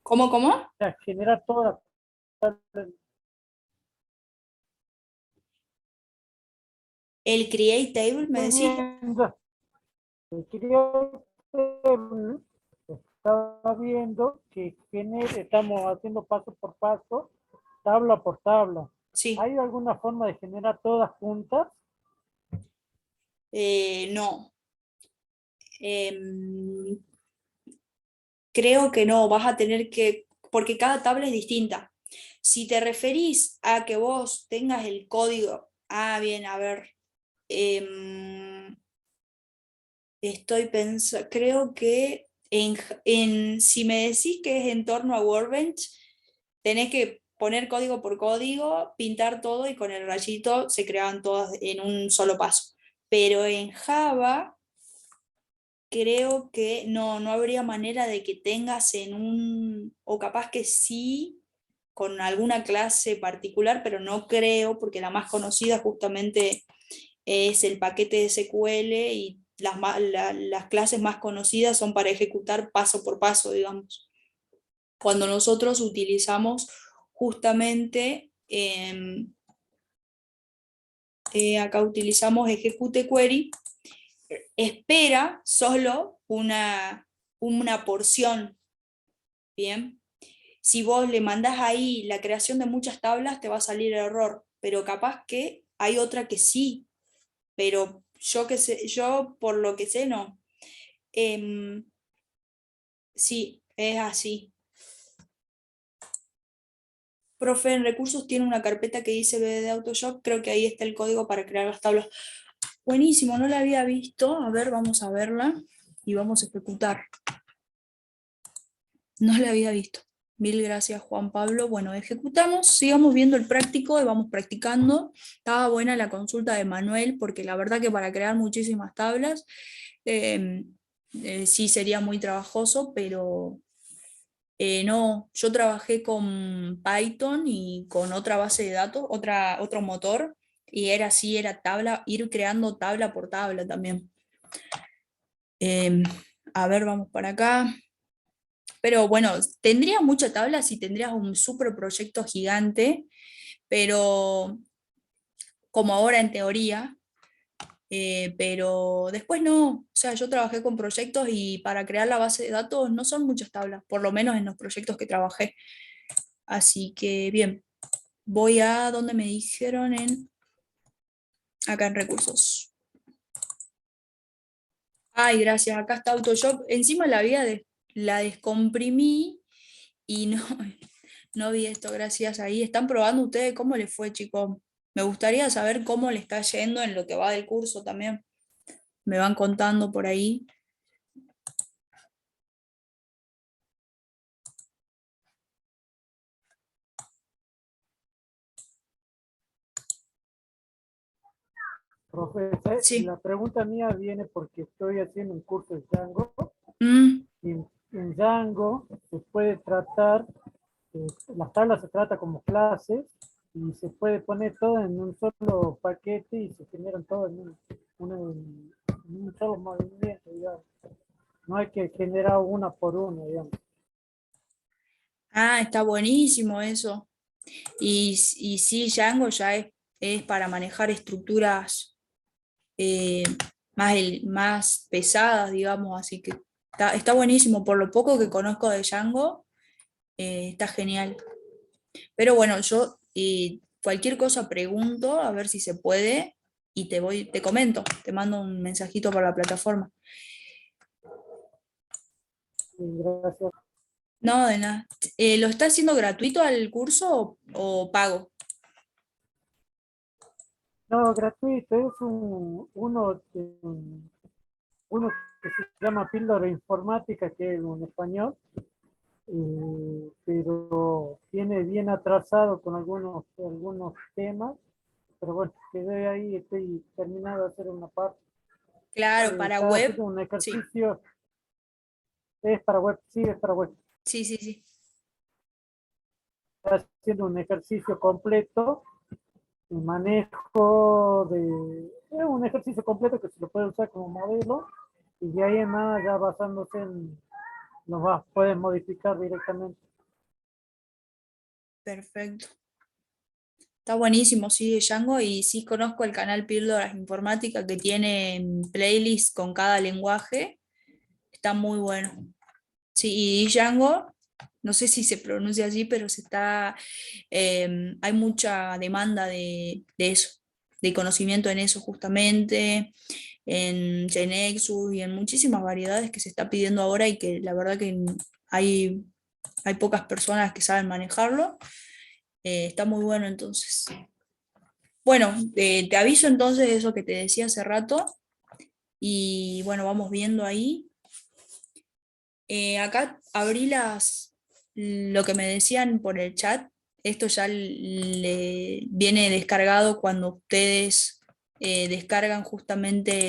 ¿Cómo, cómo?
O sea, generar todas las tablas.
El create table, me
Estoy
decís.
viendo, el Create Table, estaba viendo que estamos haciendo paso por paso, tabla por tabla.
Sí.
¿Hay alguna forma de generar todas juntas?
No. Em, Creo que no, vas a tener que, porque cada tabla es distinta. Si te referís a que vos tengas el código, bien, a ver, estoy pensando, creo que si me decís que es en torno a Workbench, tenés que poner código por código, pintar todo y con el rayito se creaban todas en un solo paso. Pero en Java creo que no habría manera de que tengas o capaz que sí, con alguna clase particular, pero no creo, porque la más conocida justamente es el paquete SQL y las clases más conocidas son para ejecutar paso por paso, digamos. Cuando nosotros utilizamos justamente, acá utilizamos ejecute query, espera solo una porción, ¿bien? Si vos le mandás ahí la creación de muchas tablas, te va a salir error, pero capaz que hay otra que sí, pero yo que sé, yo por lo que sé, no. Sí, es así. Profe, en recursos tiene una carpeta que dice BD de Autoshop, creo que ahí está el código para crear las tablas. Buenísimo, no la había visto. A ver, vamos a verla y vamos a ejecutar. No la había visto. Mil gracias, Juan Pablo. Bueno, ejecutamos, sigamos viendo el práctico y vamos practicando. Estaba buena la consulta de Manuel, porque la verdad que para crear muchísimas tablas, sí sería muy trabajoso, pero no, yo trabajé con Python y con otra base de datos, otro motor, y era así, era tabla, ir creando tabla por tabla también. Em, a ver, vamos para acá. Pero bueno, tendrías mucha tabla si tendrías un super proyecto gigante, pero como ahora en teoría, pero después no. O sea, yo trabajé con proyectos y para crear la base de datos no son muchas tablas, por lo menos en los proyectos que trabajé. Así que bien, voy a donde me dijeron acá en recursos. Ay, gracias, acá está Autoshop. Encima la descomprimí y no, no vi esto, gracias ahí. ¿Están probando ustedes cómo les fue, chicos? Me gustaría saber cómo le está yendo en lo que va del curso también. Me van contando por ahí.
Profesor,
Sí.
la pregunta mía viene porque estoy haciendo un curso de Django
Mm,
y en Django se puede tratar, las tablas se trata como clases y se puede poner todo en un solo paquete y se generan todo en un solo movimiento, digamos. No hay que generar una por una, digamos.
está buenísimo eso. Y sí, Django ya es para manejar estructuras eh, más pesadas, digamos, así que está buenísimo. Por lo poco que conozco de Django, está genial. Pero bueno, yo cualquier cosa pregunto a ver si se puede y te comento, te mando un mensajito por la plataforma.
Y gracias.
No, de nada. ¿Lo está haciendo gratuito al curso o pago?
No, gratuito, es uno que se llama Píldora Informática, que es un español, pero viene bien atrasado con algunos temas, pero bueno, quedé ahí, estoy terminado de hacer una parte.
Claro, para
Estaba
web.
haciendo un
Sí,
ejercicio, es para web, sí, es para web.
sí, sí, sí.
Estaba haciendo un ejercicio completo, el manejo es un ejercicio completo que se lo puede usar como modelo, y de ahí en más, ya basándose en, pueden modificar directamente.
Perfecto. Está buenísimo, sí, de Django, y sí conozco el canal Píldoras Informática que tiene playlists con cada lenguaje. Está muy bueno. Sí, y Django, no sé si se pronuncia así, pero hay mucha demanda de eso, de conocimiento en eso justamente, en Genexus y en muchísimas variedades que se está pidiendo ahora y que la verdad que hay hay pocas personas que saben manejarlo. Está muy bueno entonces. Bueno, te aviso entonces eso que te decía hace rato. Y bueno, vamos viendo ahí. Acá abrí lo que me decían por el chat. Esto ya le viene descargado cuando ustedes descargan justamente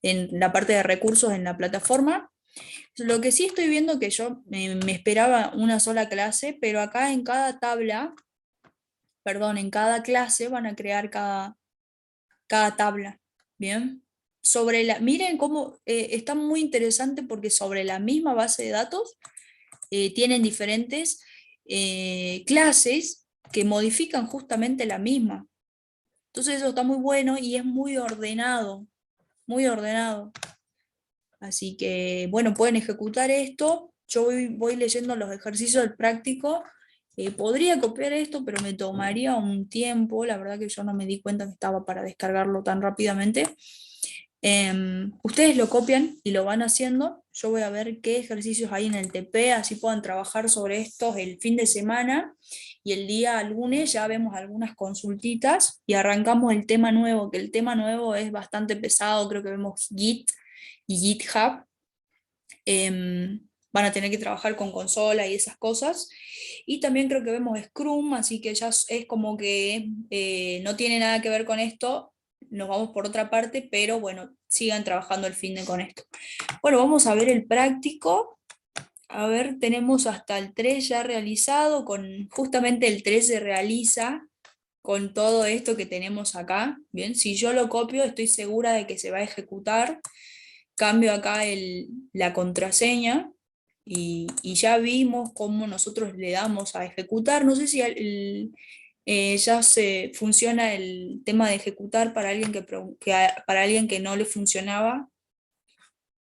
en la parte de recursos en la plataforma. Lo que sí estoy viendo que yo me esperaba una sola clase, pero acá en cada tabla, perdón, en cada clase van a crear cada tabla. ¿Bien? Miren cómo está muy interesante porque sobre la misma base de datos tienen diferentes clases que modifican justamente la misma. Entonces eso está muy bueno y es muy ordenado, muy ordenado. Así que, bueno, pueden ejecutar esto. Yo voy leyendo los ejercicios del práctico. Podría copiar esto, pero me tomaría un tiempo. La verdad que yo no me di cuenta que estaba para descargarlo tan rápidamente. Ustedes lo copian y lo van haciendo. Yo voy a ver qué ejercicios hay en el TP, así puedan trabajar sobre estos el fin de semana. Y el día lunes ya vemos algunas consultitas y arrancamos el tema nuevo, que el tema nuevo es bastante pesado. Creo que vemos Git y GitHub. Van a tener que trabajar con consola y esas cosas. Y también creo que vemos Scrum, así que ya es como que no tiene nada que ver con esto, nos vamos por otra parte, pero bueno, sigan trabajando el fin de con esto. Bueno, vamos a ver el práctico. A ver, tenemos hasta el 3 ya realizado, justamente el 3 se realiza con todo esto que tenemos acá. Bien, si yo lo copio, estoy segura de que se va a ejecutar. Cambio acá la contraseña y ya vimos cómo nosotros le damos a ejecutar. No sé si ya se funciona el tema de ejecutar para alguien para alguien que no le funcionaba.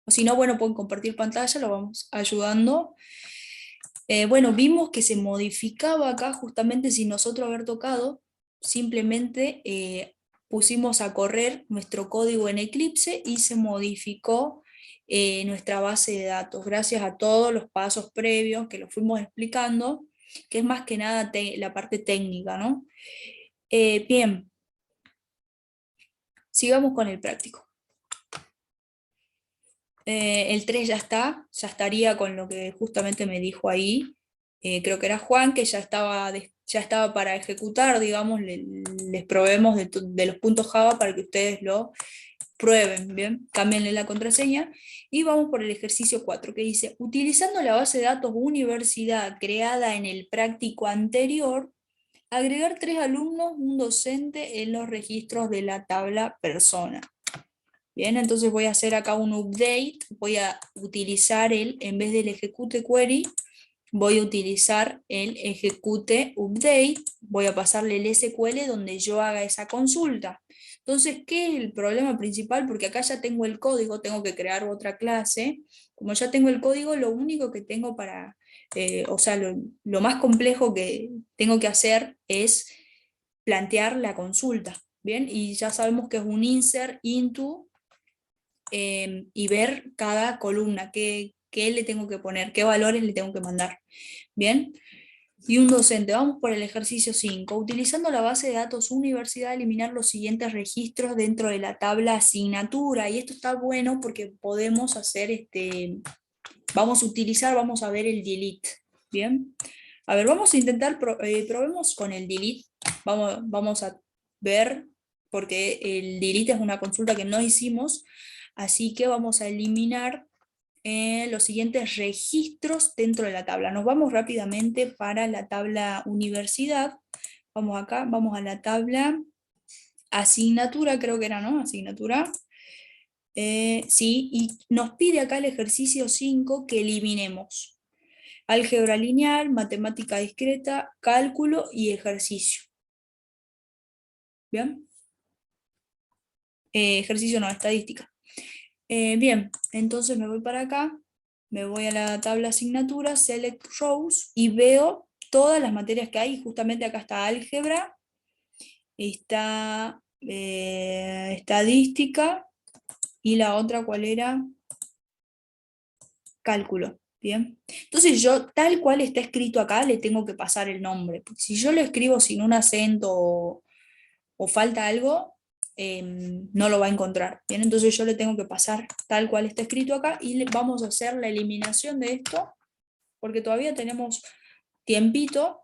O si no, bueno, pueden compartir pantalla, lo vamos ayudando. Bueno, vimos que se modificaba acá justamente sin nosotros haber tocado, simplemente pusimos a correr nuestro código en Eclipse y se modificó nuestra base de datos, gracias a todos los pasos previos que lo fuimos explicando, que es más que nada la parte técnica, ¿no? Bien, sigamos con el práctico. El 3 ya estaría con lo que justamente me dijo ahí. Creo que era Juan, que ya estaba para ejecutar, digamos, les proveemos de los puntos Java para que ustedes lo prueben, ¿bien? Cámbienle la contraseña y vamos por el ejercicio 4, que dice, utilizando la base de datos universidad creada en el práctico anterior, agregar 3 alumnos, un docente en los registros de la tabla persona. Bien, entonces voy a hacer acá un update, voy a utilizar en vez del ejecute query, voy a utilizar el ejecute update, voy a pasarle el SQL donde yo haga esa consulta. Entonces, ¿qué es el problema principal? Porque acá ya tengo el código, tengo que crear otra clase. Como ya tengo el código, lo único que tengo o sea, lo más complejo que tengo que hacer es plantear la consulta. Bien, y ya sabemos que es un insert into y ver cada columna, qué le tengo que poner, qué valores le tengo que mandar. Bien, y un docente, vamos por el ejercicio 5. Utilizando la base de datos universidad, eliminar los siguientes registros dentro de la tabla asignatura. Y esto está bueno porque podemos hacer, vamos a ver el delete. Bien, a ver, vamos a intentar, probemos con el delete. Vamos a ver, porque el delete es una consulta que no hicimos. Así que vamos a eliminar los siguientes registros dentro de la tabla. Nos vamos rápidamente para la tabla universidad. Vamos acá, vamos a la tabla asignatura, creo que era, ¿no? Asignatura. Sí, y nos pide acá el ejercicio 5 que eliminemos. Álgebra lineal, matemática discreta, cálculo y ejercicio. ¿Bien? Ejercicio no, estadística. Bien, entonces me voy para acá, me voy a la tabla asignatura, select rows y veo todas las materias que hay. Justamente acá está álgebra, está estadística y la otra, ¿cuál era? Cálculo. Bien, entonces yo, tal cual está escrito acá, le tengo que pasar el nombre, porque si yo lo escribo sin un acento o falta algo, no lo va a encontrar. Bien, entonces yo le tengo que pasar tal cual está escrito acá y vamos a hacer la eliminación de esto, porque todavía tenemos tiempito.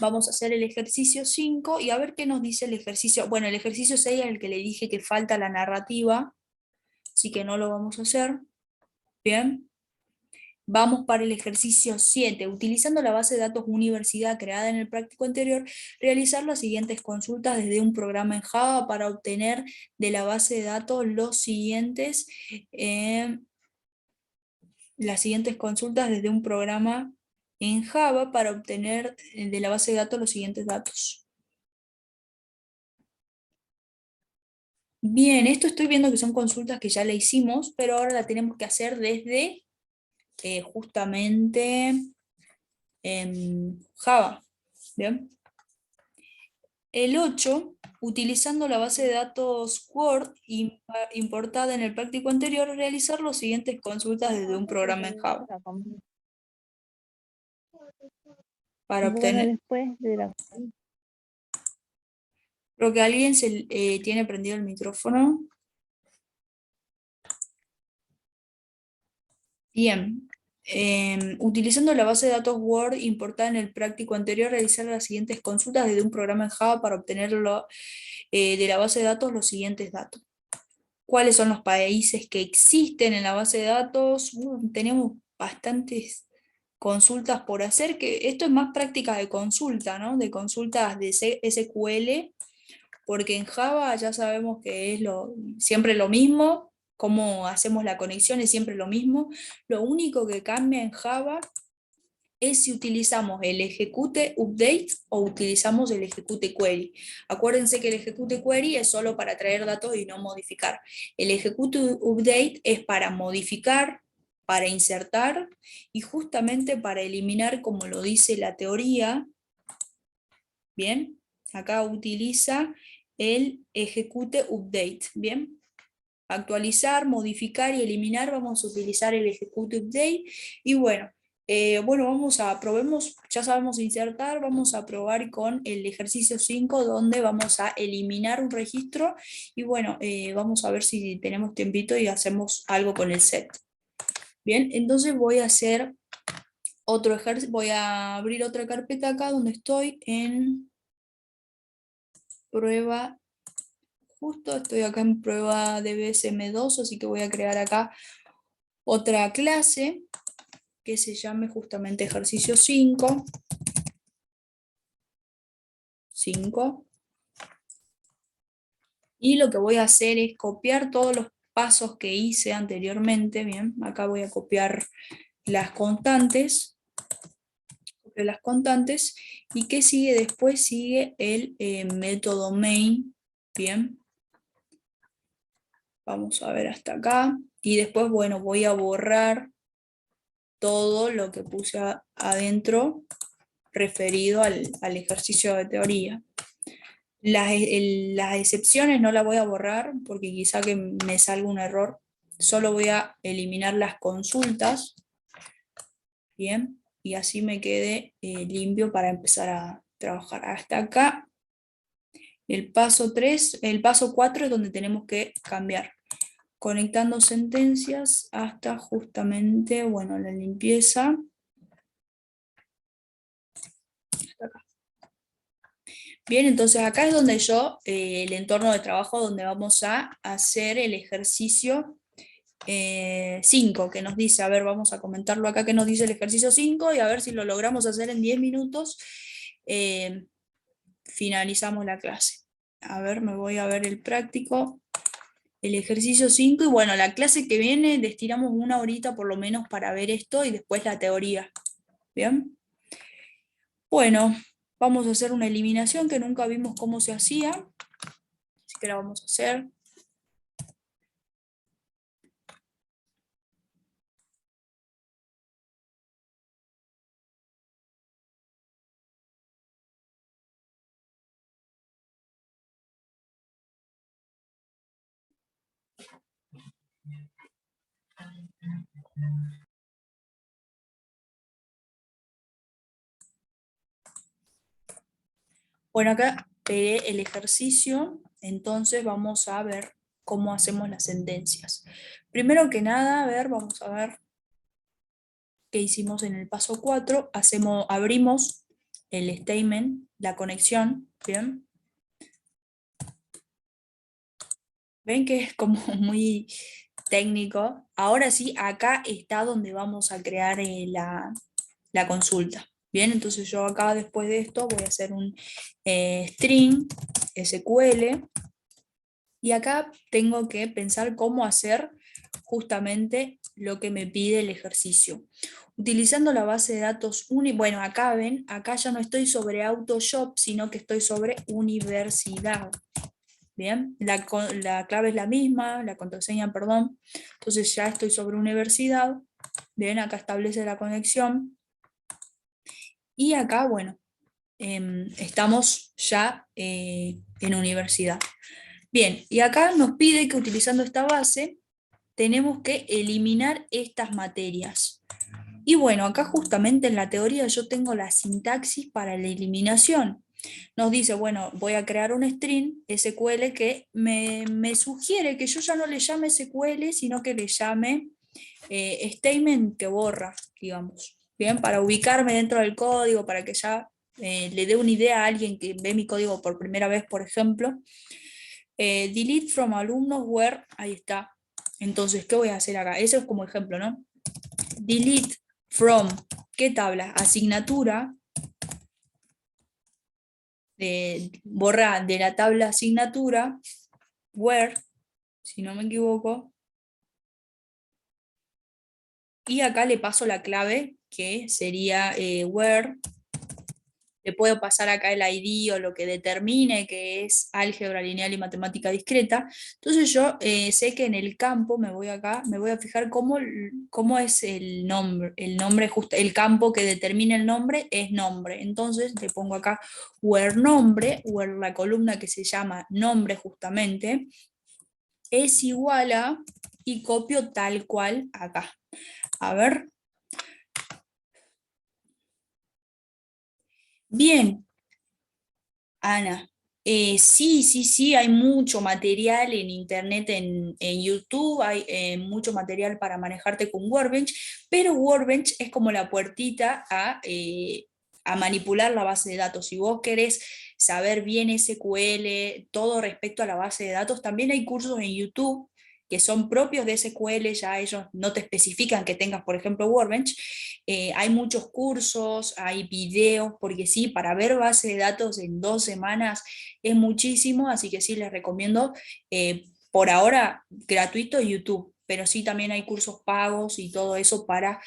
Vamos a hacer el ejercicio 5 y a ver qué nos dice el ejercicio. Bueno, el ejercicio 6 es el que le dije que falta la narrativa, así que no lo vamos a hacer. Bien. Vamos para el ejercicio 7. Utilizando la base de datos universidad creada en el práctico anterior, realizar las siguientes consultas desde un programa en Java para obtener de la base de datos las siguientes consultas desde un programa en Java para obtener de la base de datos los siguientes datos. Bien, esto estoy viendo que son consultas que ya le hicimos, pero ahora la tenemos que hacer desde justamente en Java. Bien. El 8, utilizando la base de datos Word importada en el práctico anterior, realizar las siguientes consultas desde un programa en Java para
Bueno,
obtener.
después de la...
Creo que alguien tiene prendido el micrófono. Bien. Utilizando la base de datos Word importada en el práctico anterior, realizar las siguientes consultas desde un programa en Java para obtener de la base de datos los siguientes datos. ¿Cuáles son los países que existen en la base de datos? Tenemos bastantes consultas por hacer, que esto es más práctica de consulta, ¿no? De consultas de SQL, porque en Java ya sabemos que es siempre lo mismo, cómo hacemos la conexión es siempre lo mismo. Lo único que cambia en Java es si utilizamos el ejecute update o utilizamos el ejecute query. Acuérdense que el ejecute query es solo para traer datos y no modificar. El ejecute update es para modificar, para insertar y justamente para eliminar, como lo dice la teoría. Bien, acá utiliza el ejecute update. Bien, actualizar, modificar y eliminar, vamos a utilizar el ejecute update. Y bueno, probemos, ya sabemos insertar, vamos a probar con el ejercicio 5 donde vamos a eliminar un registro y bueno, vamos a ver si tenemos tiempito y hacemos algo con el set. Bien, entonces voy a hacer otro ejercicio, voy a abrir otra carpeta acá donde estoy en prueba, justo estoy acá en prueba de BSM2, así que voy a crear acá otra clase que se llame justamente ejercicio 5. Y lo que voy a hacer es copiar todos los pasos que hice anteriormente. Bien, acá voy a copiar las constantes. Copio las constantes. ¿Y qué sigue después? Sigue el método main. Bien, vamos a ver hasta acá. Y después, bueno, voy a borrar todo lo que puse adentro referido al ejercicio de teoría. Las excepciones no las voy a borrar porque quizá que me salga un error. Solo voy a eliminar las consultas. Bien, y así me quede limpio para empezar a trabajar. Hasta acá, el paso 3, el paso 4 es donde tenemos que cambiar. Conectando sentencias hasta justamente, bueno, la limpieza. Hasta acá. Bien, entonces acá es donde el entorno de trabajo donde vamos a hacer el ejercicio 5, que nos dice, a ver, vamos a comentarlo acá, que nos dice el ejercicio 5 y a ver si lo logramos hacer en 10 minutos, finalizamos la clase. A ver, me voy a ver el práctico, el ejercicio 5 y bueno, la clase que viene destinamos una horita por lo menos para ver esto y después la teoría. Bien. Bueno, vamos a hacer una eliminación que nunca vimos cómo se hacía, así que la vamos a hacer. Bueno, acá pegué el ejercicio, entonces vamos a ver cómo hacemos las sentencias. Primero que nada, a ver, vamos a ver qué hicimos en el paso 4. Abrimos el statement, la conexión, ¿bien? ¿Ven que es como muy técnico? Ahora sí, acá está donde vamos a crear la consulta. Bien, entonces yo acá después de esto voy a hacer un string SQL y acá tengo que pensar cómo hacer justamente lo que me pide el ejercicio. Utilizando la base de datos bueno, acá ven, acá ya no estoy sobre AutoShop, sino que estoy sobre universidad. Bien, la clave es la misma, la contraseña, perdón. Entonces ya estoy sobre universidad. Bien, acá establece la conexión. Y acá, bueno, estamos ya en universidad. Bien, y acá nos pide que utilizando esta base tenemos que eliminar estas materias. Y bueno, acá justamente en la teoría yo tengo la sintaxis para la eliminación. Nos dice, bueno, voy a crear un string SQL que me sugiere que yo ya no le llame SQL, sino que le llame statement que borra, digamos. Bien, para ubicarme dentro del código, para que ya le dé una idea a alguien que ve mi código por primera vez, por ejemplo. Delete from alumnos where, ahí está. Entonces, ¿qué voy a hacer acá? Eso es como ejemplo, ¿no? Delete from, ¿qué tabla? Asignatura, borra de la tabla asignatura, where, si no me equivoco, y acá le paso la clave, que sería where, le puedo pasar acá el ID o lo que determine que es álgebra lineal y matemática discreta. Entonces yo sé que en el campo, me voy acá, me voy a fijar cómo es el nombre justo, el campo que determina el nombre es nombre. Entonces le pongo acá where nombre, where la columna que se llama nombre justamente, es igual a, y copio tal cual acá. A ver. Bien, Ana. Sí, sí, sí, hay mucho material en internet, en YouTube, hay mucho material para manejarte con Workbench, pero Workbench es como la puertita a manipular la base de datos. Si vos querés saber bien SQL, todo respecto a la base de datos, también hay cursos en YouTube que son propios de SQL, ya ellos no te especifican que tengas, por ejemplo, Workbench. Hay muchos cursos, hay videos, porque sí, para ver base de datos en 2 semanas es muchísimo, así que sí, les recomiendo por ahora gratuito YouTube, pero sí también hay cursos pagos y todo eso para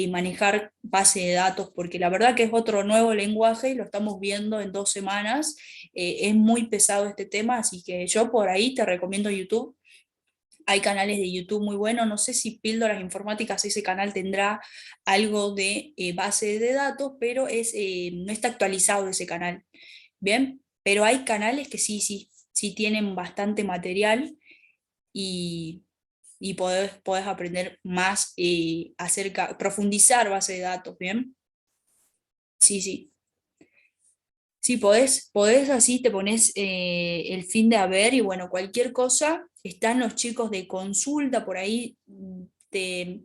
manejar base de datos, porque la verdad que es otro nuevo lenguaje y lo estamos viendo en 2 semanas. Es muy pesado este tema, así que yo por ahí te recomiendo YouTube. Hay canales de YouTube muy buenos, no sé si Píldoras Informáticas, ese canal tendrá algo de base de datos, pero no está actualizado ese canal. Bien, pero hay canales que sí, sí, sí tienen bastante material y, y podés aprender más profundizar base de datos, ¿bien? Sí, sí. Sí, podés así, te pones el fin de haber y bueno, cualquier cosa, están los chicos de consulta por ahí, te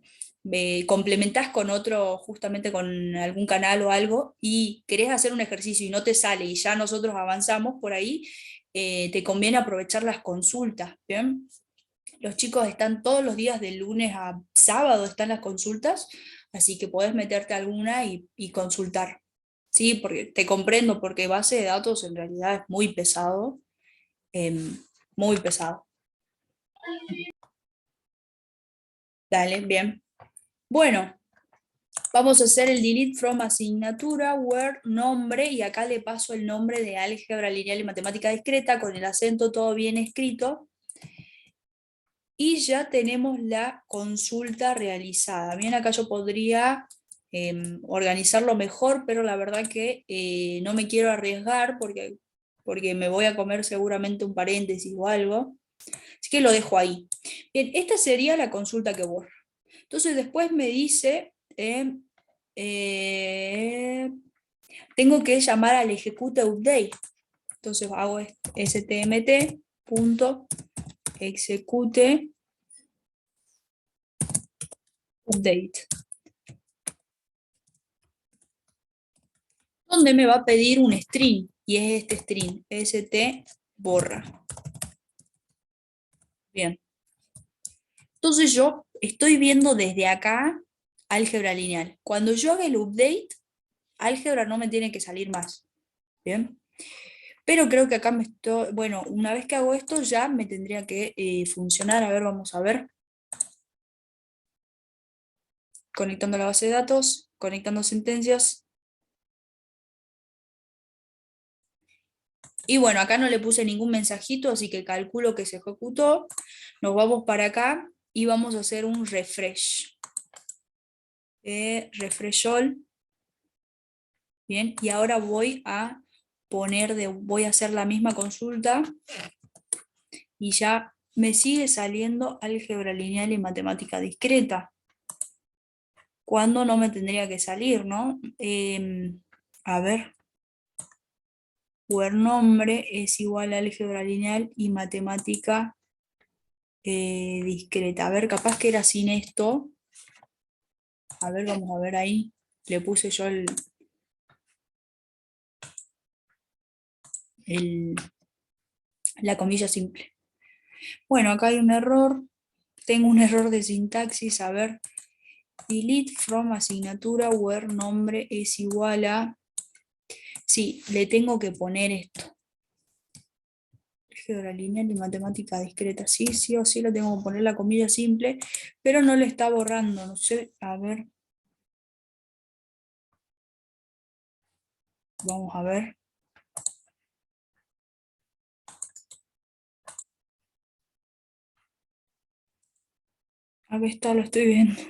complementás con otro, justamente con algún canal o algo, y querés hacer un ejercicio y no te sale y ya nosotros avanzamos por ahí, te conviene aprovechar las consultas, ¿bien? Los chicos están todos los días de lunes a sábado, están las consultas, así que podés meterte a alguna y consultar. Sí, porque te comprendo, porque base de datos en realidad es muy pesado, muy pesado. Dale, bien. Bueno, vamos a hacer el delete from asignatura, where, nombre, y acá le paso el nombre de álgebra lineal y matemática discreta, con el acento todo bien escrito. Y ya tenemos la consulta realizada. Bien, acá yo podría organizarlo mejor, pero la verdad que no me quiero arriesgar porque me voy a comer seguramente un paréntesis o algo. Así que lo dejo ahí. Bien, esta sería la consulta que borro. Entonces después me dice, eh, tengo que llamar al ejecute update. Entonces hago stmt.execute update. Donde me va a pedir un string, y es este string, st borra. Bien. Entonces yo estoy viendo desde acá álgebra lineal. Cuando yo haga el update, álgebra no me tiene que salir más. Bien. Pero creo que acá me estoy, bueno, una vez que hago esto ya me tendría que funcionar. A ver, vamos a ver. Conectando la base de datos, conectando sentencias. Y bueno, acá no le puse ningún mensajito, así que calculo que se ejecutó. Nos vamos para acá y vamos a hacer un refresh. Refresh all. Bien, y ahora voy a voy a hacer la misma consulta y ya me sigue saliendo álgebra lineal y matemática discreta. Cuando no me tendría que salir, ¿no? A ver. Where nombre es igual a álgebra lineal y matemática discreta. A ver, capaz que era sin esto. A ver, vamos a ver ahí. Le puse yo la comilla simple. Bueno, acá hay un error. Tengo un error de sintaxis. A ver. Delete from asignatura where nombre es igual a... Sí, le tengo que poner esto. Álgebra lineal y matemática discreta. Sí, sí o sí lo tengo que poner la comilla simple, pero no le está borrando. No sé, a ver. Vamos a ver. Acá está, lo estoy viendo.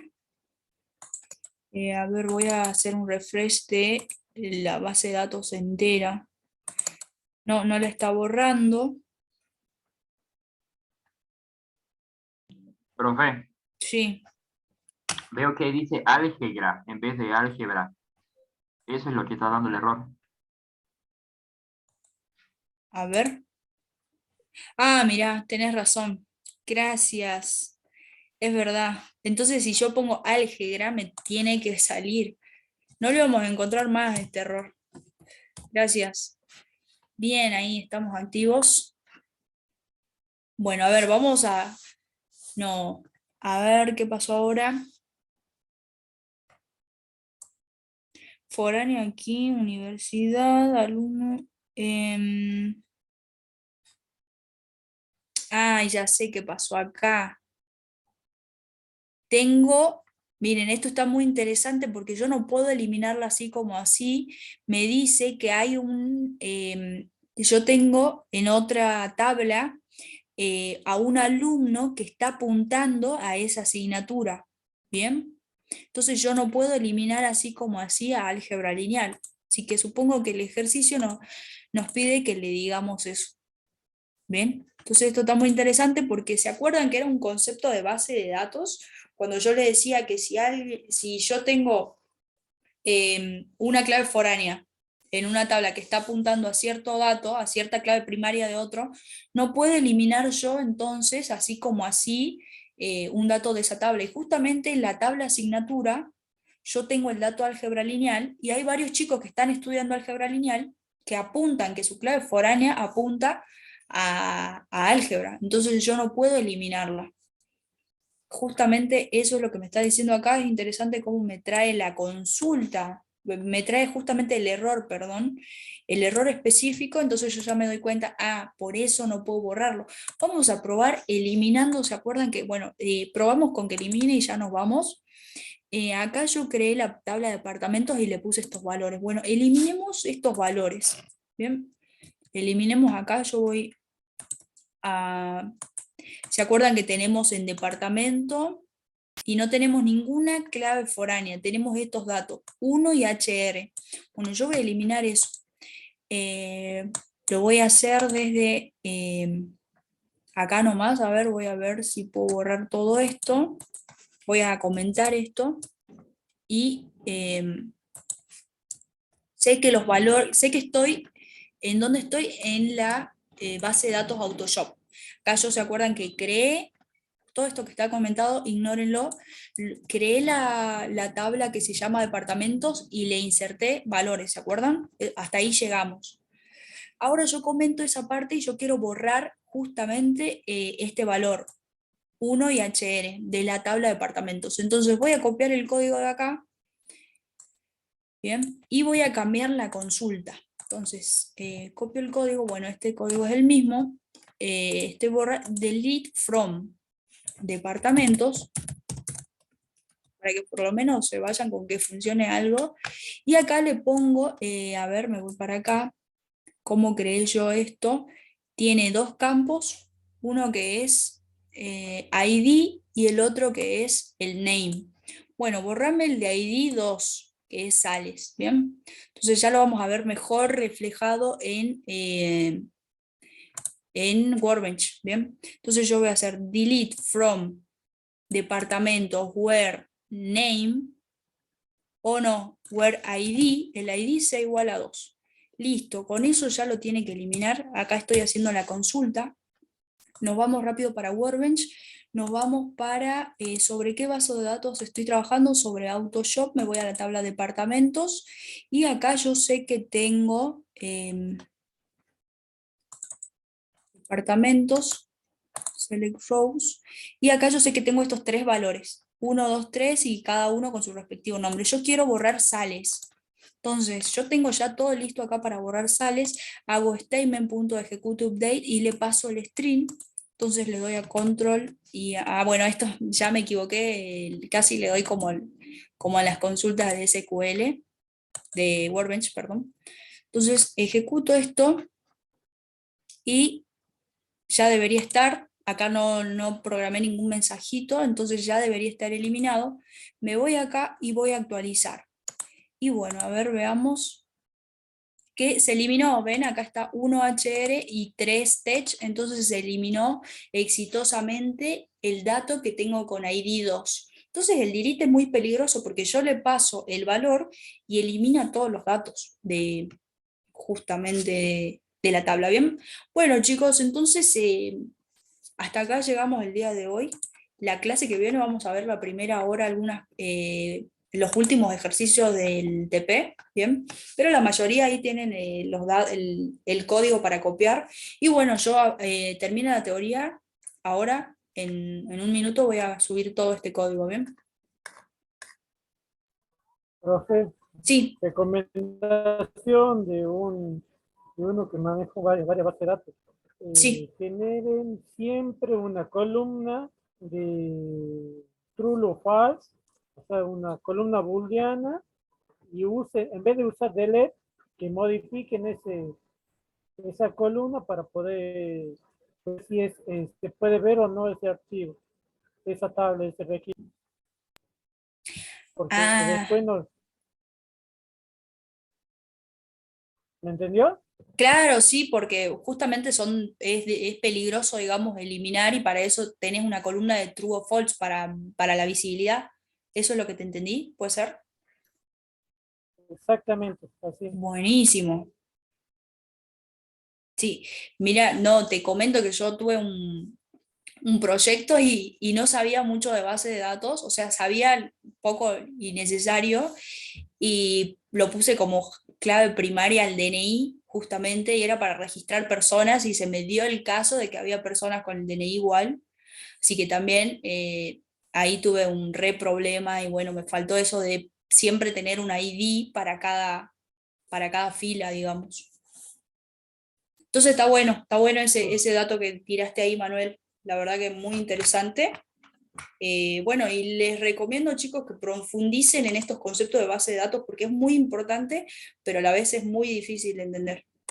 A ver, voy a hacer un refresh de la base de datos entera. No, no la está borrando.
Profe,
Sí,
veo que dice álgebra en vez de álgebra. Eso es lo que está dando el error.
a ver. Ah, mirá, tenés razón. Gracias. Es verdad. Entonces, si yo pongo álgebra, me tiene que salir. No le vamos a encontrar más este error. Gracias. Bien, ahí estamos activos. Bueno, a ver, vamos a... No, a ver qué pasó ahora. Foráneo aquí, universidad, alumno. Ya sé qué pasó acá. Miren, esto está muy interesante porque yo no puedo eliminarla así como así. Me dice que hay yo tengo en otra tabla a un alumno que está apuntando a esa asignatura. ¿Bien? Entonces yo no puedo eliminar así como así a álgebra lineal. Así que supongo que el ejercicio nos pide que le digamos eso. ¿Bien? Entonces esto está muy interesante porque se acuerdan que era un concepto de base de datos, cuando yo le decía que si yo tengo una clave foránea en una tabla que está apuntando a cierto dato, a cierta clave primaria de otro, no puedo eliminar yo entonces, así como así, un dato de esa tabla. Y justamente en la tabla asignatura, yo tengo el dato álgebra lineal y hay varios chicos que están estudiando álgebra lineal que apuntan, que su clave foránea apunta a álgebra. Entonces yo no puedo eliminarla. Justamente eso es lo que me está diciendo acá. Es interesante cómo me trae la consulta, me trae justamente el error, perdón, el error específico. Entonces yo ya me doy cuenta, por eso no puedo borrarlo. Vamos a probar eliminando. ¿Se acuerdan que, bueno, probamos con que elimine y ya nos vamos? Acá yo creé la tabla de departamentos y le puse estos valores. Bueno, eliminemos estos valores. Bien, eliminemos acá. Yo voy a... ¿Se acuerdan que tenemos en departamento y no tenemos ninguna clave foránea? Tenemos estos datos, 1 y HR. Bueno, yo voy a eliminar eso. Lo voy a hacer desde acá nomás. A ver, voy a ver si puedo borrar todo esto. Voy a comentar esto. Y sé que los valores, sé que estoy ¿En dónde estoy? En la base de datos AutoShop. Acá yo se acuerdan que creé todo esto que está comentado, ignórenlo. Creé la tabla que se llama departamentos y le inserté valores, ¿se acuerdan? Hasta ahí llegamos. Ahora yo comento esa parte y yo quiero borrar justamente este valor 1 y HR de la tabla de departamentos. Entonces voy a copiar el código de acá, bien, y voy a cambiar la consulta. Entonces, copio el código, bueno, este código es el mismo, borra delete from departamentos, para que por lo menos se vayan con que funcione algo, y acá le pongo, a ver, me voy para acá, cómo creé yo esto, tiene dos campos, uno que es ID y el otro que es el name. Bueno, borrame el de ID 2, que es Sales, ¿bien? Entonces ya lo vamos a ver mejor reflejado en Workbench, ¿bien? Entonces yo voy a hacer delete from departamentos where name, o no, where ID, el ID sea igual a 2. Listo, con eso ya lo tiene que eliminar. Acá estoy haciendo la consulta. Nos vamos rápido para Workbench. Nos vamos para sobre qué base de datos estoy trabajando, sobre AutoShop. Me voy a la tabla departamentos y acá yo sé que tengo departamentos, select rows, y acá yo sé que tengo estos tres valores, 1, 2, 3 y cada uno con su respectivo nombre. Yo quiero borrar Sales. Entonces, yo tengo ya todo listo acá para borrar Sales, hago statement.executeUpdate y le paso el string. Entonces le doy a control y bueno, esto ya me equivoqué, casi le doy como a las consultas de SQL, de Workbench, perdón. Entonces ejecuto esto y ya debería estar. Acá no programé ningún mensajito, entonces ya debería estar eliminado. Me voy acá y voy a actualizar. Y bueno, a ver, veamos que se eliminó, ven, acá está 1 HR y 3 Tech, entonces se eliminó exitosamente el dato que tengo con ID 2. Entonces el delete es muy peligroso porque yo le paso el valor y elimina todos los datos de justamente de la tabla, ¿bien? Bueno chicos, entonces hasta acá llegamos el día de hoy. La clase que viene vamos a ver la primera hora, los últimos ejercicios del TP, ¿bien? Pero la mayoría ahí tienen el código para copiar. Y bueno, yo termino la teoría, ahora en un minuto voy a subir todo este código, ¿bien?
Profe,
Sí,
recomendación de uno que maneja varias bases de datos.
sí.
Generen siempre una columna de true o false, o sea, una columna booleana, y en vez de usar delete, que modifiquen esa columna para poder ver si se puede ver o no ese archivo, esa tabla, ese registro, porque
Ah,
después no, ¿me entendió?
claro, sí, porque justamente es peligroso, digamos, eliminar y para eso tenés una columna de true o false para la visibilidad. ¿Eso es lo que te entendí? ¿Puede ser?
Exactamente, así.
Buenísimo. Sí, mira, no, te comento que yo tuve un proyecto y no sabía mucho de base de datos, o sea, sabía poco y necesario y lo puse como clave primaria al DNI justamente y era para registrar personas y se me dio el caso de que había personas con el DNI igual, así que también ahí tuve un re problema y bueno, me faltó eso de siempre tener un ID para cada fila, digamos. Entonces está bueno ese dato que tiraste ahí, Manuel. La verdad que muy interesante. Bueno, y les recomiendo, chicos, que profundicen en estos conceptos de base de datos porque es muy importante, pero a la vez es muy difícil de entender.